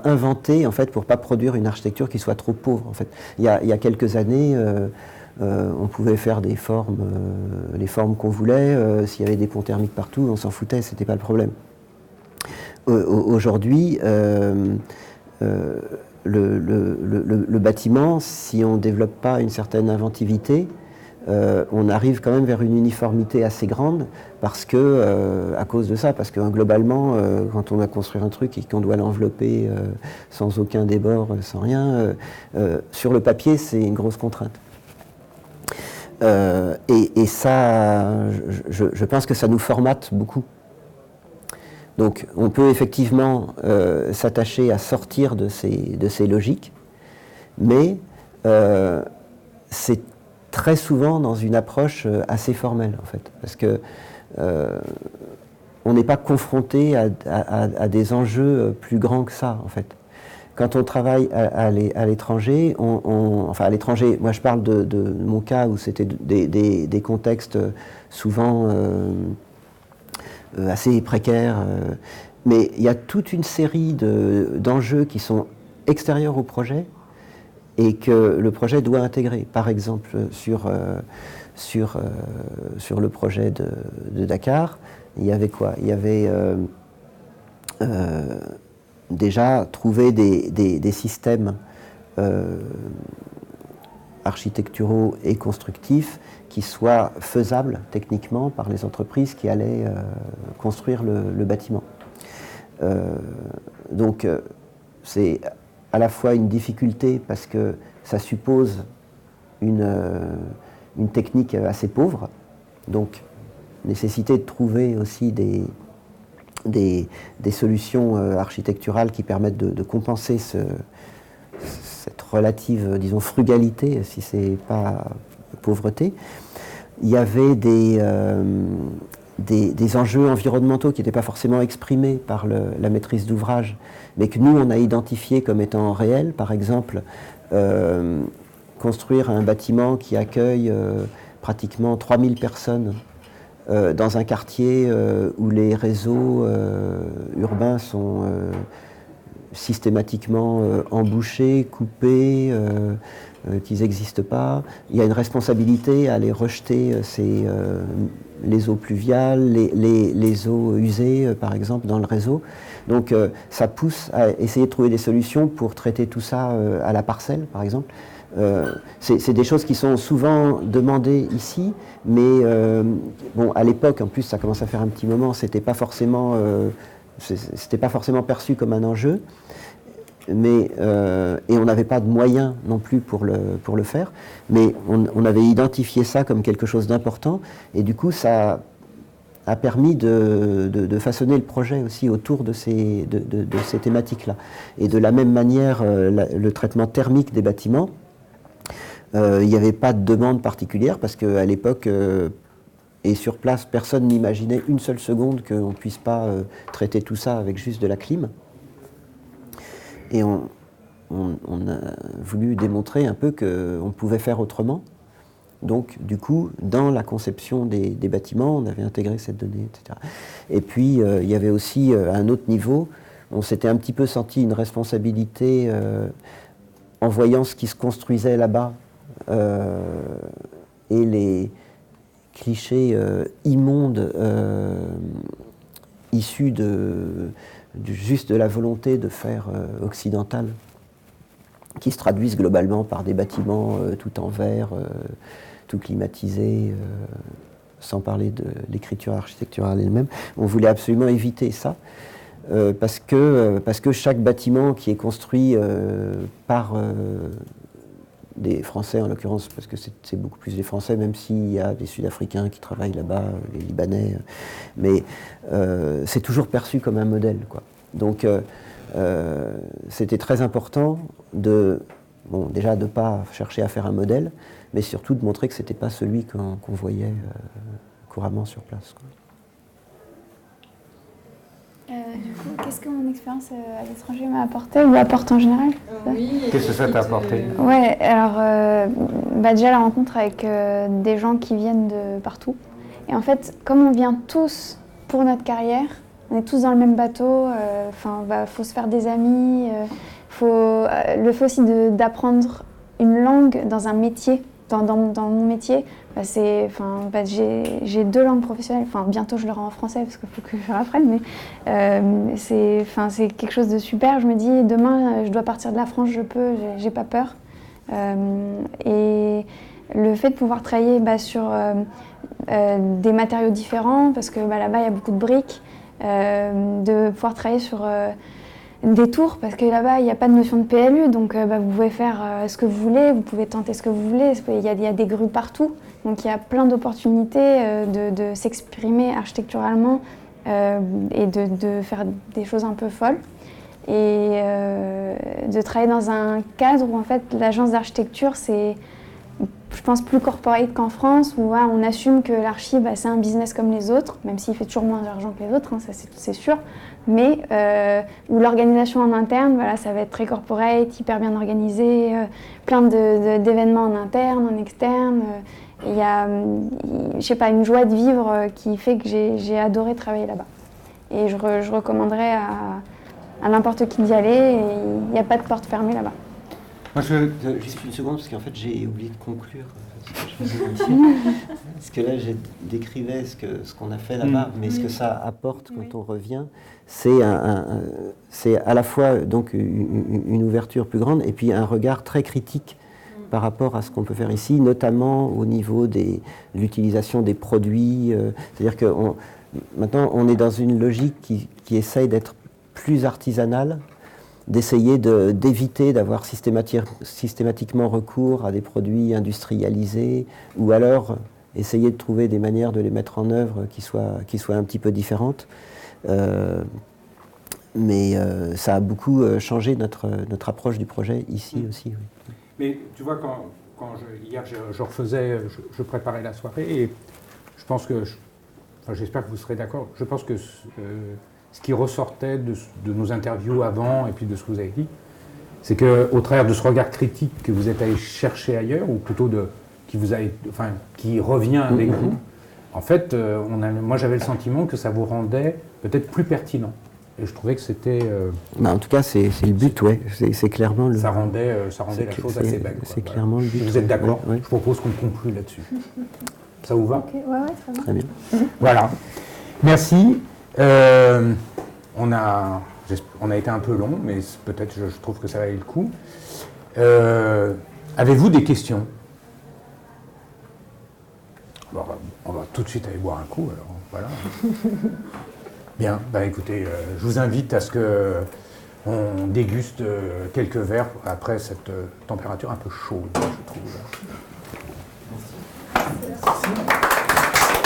inventer en fait, pour ne pas produire une architecture qui soit trop pauvre. En fait. Il y a quelques années, on pouvait faire les formes qu'on voulait. S'il y avait des ponts thermiques partout, on s'en foutait, ce n'était pas le problème. Aujourd'hui, le bâtiment, si on ne développe pas une certaine inventivité, on arrive quand même vers une uniformité assez grande parce que, à cause de ça, parce que globalement, quand on a construit un truc et qu'on doit l'envelopper sans aucun débord, sans rien, sur le papier, c'est une grosse contrainte. Et ça, je pense que ça nous formate beaucoup. Donc on peut effectivement s'attacher à sortir de ces logiques, mais c'est très souvent dans une approche assez formelle en fait, parce que on n'est pas confronté à des enjeux plus grands que ça en fait. Quand on travaille à l'étranger, enfin à l'étranger, moi je parle de mon cas où c'était des contextes souvent assez précaires, mais il y a toute une série d'enjeux qui sont extérieurs au projet et que le projet doit intégrer. Par exemple, sur le projet de Dakar, il y avait quoi? Il y avait déjà trouvé des systèmes architecturaux et constructifs qui soient faisables techniquement par les entreprises qui allaient construire le bâtiment. Donc c'est à la fois une difficulté parce que ça suppose une technique assez pauvre, donc nécessité de trouver aussi des solutions architecturales qui permettent de compenser cette relative, disons, frugalité, si c'est pas pauvreté. Il y avait des enjeux environnementaux qui n'étaient pas forcément exprimés par la maîtrise d'ouvrage, mais que nous, on a identifiés comme étant réels. Par exemple, construire un bâtiment qui accueille pratiquement 3000 personnes dans un quartier où les réseaux urbains sont systématiquement embouchés, coupés, qu'ils n'existent pas. Il y a une responsabilité à aller rejeter les eaux pluviales, les eaux usées, par exemple, dans le réseau. Donc ça pousse à essayer de trouver des solutions pour traiter tout ça à la parcelle, par exemple. C'est des choses qui sont souvent demandées ici, mais bon, à l'époque, en plus, ça commence à faire un petit moment, c'était pas forcément perçu comme un enjeu, mais, et on n'avait pas de moyens non plus pour le faire, mais on avait identifié ça comme quelque chose d'important, et du coup, ça a permis de façonner le projet aussi autour de ces thématiques-là. Et de la même manière, le traitement thermique des bâtiments, il n'y avait pas de demande particulière parce qu'à l'époque, et sur place, personne n'imaginait une seule seconde qu'on ne puisse pas traiter tout ça avec juste de la clim. Et on a voulu démontrer un peu qu'on pouvait faire autrement. Donc, du coup, dans la conception des bâtiments, on avait intégré cette donnée, etc. Et puis, il y avait aussi, à un autre niveau, on s'était un petit peu senti une responsabilité en voyant ce qui se construisait là-bas et les clichés immondes issus juste de la volonté de faire occidental, qui se traduisent globalement par des bâtiments tout en verre, tout climatisés, sans parler de l'écriture architecturale elle-même. On voulait absolument éviter ça, parce que chaque bâtiment qui est construit par des Français en l'occurrence, parce que c'est beaucoup plus des Français, même s'il y a des Sud-Africains qui travaillent là-bas, les Libanais, mais c'est toujours perçu comme un modèle, quoi. Donc c'était très important déjà de ne pas chercher à faire un modèle, mais surtout de montrer que ce n'était pas celui qu'on voyait couramment sur place, quoi. Du coup, qu'est-ce que mon expérience à l'étranger m'a apporté ou apporte en général? Oui. Qu'est-ce que ça t'a apporté? Ouais, alors déjà la rencontre avec des gens qui viennent de partout. Et en fait, comme on vient tous pour notre carrière, on est tous dans le même bateau, faut se faire des amis, le fait aussi d'apprendre une langue dans un métier, dans mon métier, j'ai 2 langues professionnelles, bientôt je le rends en français parce qu'il faut que je l'apprenne, mais c'est quelque chose de super. Je me dis, demain je dois partir de la France, je peux, j'ai pas peur. Et le fait de pouvoir travailler sur des matériaux différents, parce que là-bas il y a beaucoup de briques, de pouvoir travailler sur des tours, parce que là-bas il n'y a pas de notion de PLU, donc vous pouvez faire ce que vous voulez, vous pouvez tenter ce que vous voulez, il y a des grues partout, donc il y a plein d'opportunités de s'exprimer architecturalement et de faire des choses un peu folles. Et de travailler dans un cadre où en fait l'agence d'architecture c'est, je pense, plus corporate qu'en France, où on assume que l'archi c'est un business comme les autres, même s'il fait toujours moins d'argent que les autres, ça c'est sûr, mais où l'organisation en interne, ça va être très corporate, hyper bien organisé, plein d'événements en interne, en externe. Il y a, je sais pas, une joie de vivre qui fait que j'ai adoré travailler là-bas. Et je recommanderais à n'importe qui d'y aller, et il n'y a pas de porte fermée là-bas. Juste une seconde, parce qu'en fait j'ai oublié de conclure ce que je faisais ici. Parce que là j'ai décrivais ce qu'on a fait là-bas, mais ce que ça apporte quand on revient, c'est à la fois donc une ouverture plus grande et puis un regard très critique par rapport à ce qu'on peut faire ici, notamment au niveau de l'utilisation des produits. C'est-à-dire que maintenant on est dans une logique qui essaye d'être plus artisanale, d'essayer d'éviter d'avoir systématiquement recours à des produits industrialisés, ou alors essayer de trouver des manières de les mettre en œuvre qui soient un petit peu différentes. Mais ça a beaucoup changé notre approche du projet ici aussi. Oui. Mais tu vois, hier je préparais la soirée, et je pense que, j'espère que vous serez d'accord, je pense que ce qui ressortait de nos interviews avant et puis de ce que vous avez dit, c'est qu'au travers de ce regard critique que vous êtes allé chercher ailleurs, ou plutôt qui revient avec vous, en fait, moi j'avais le sentiment que ça vous rendait peut-être plus pertinent. Et je trouvais que c'était... en tout cas, c'est le but, ouais. C'est clairement le... Ça rendait la chose assez belle. C'est clairement le but. Vous êtes d'accord? Ouais. Je propose qu'on conclue là-dessus. Ça vous va? Ok, ouais, très bien. Très bien. Voilà. Merci. On a été un peu long, mais peut-être je trouve que ça valait le coup. Avez-vous des questions? On va tout de suite aller boire un coup, alors voilà. Bien, écoutez, je vous invite à ce qu'on déguste quelques verres après cette température un peu chaude, je trouve. Merci.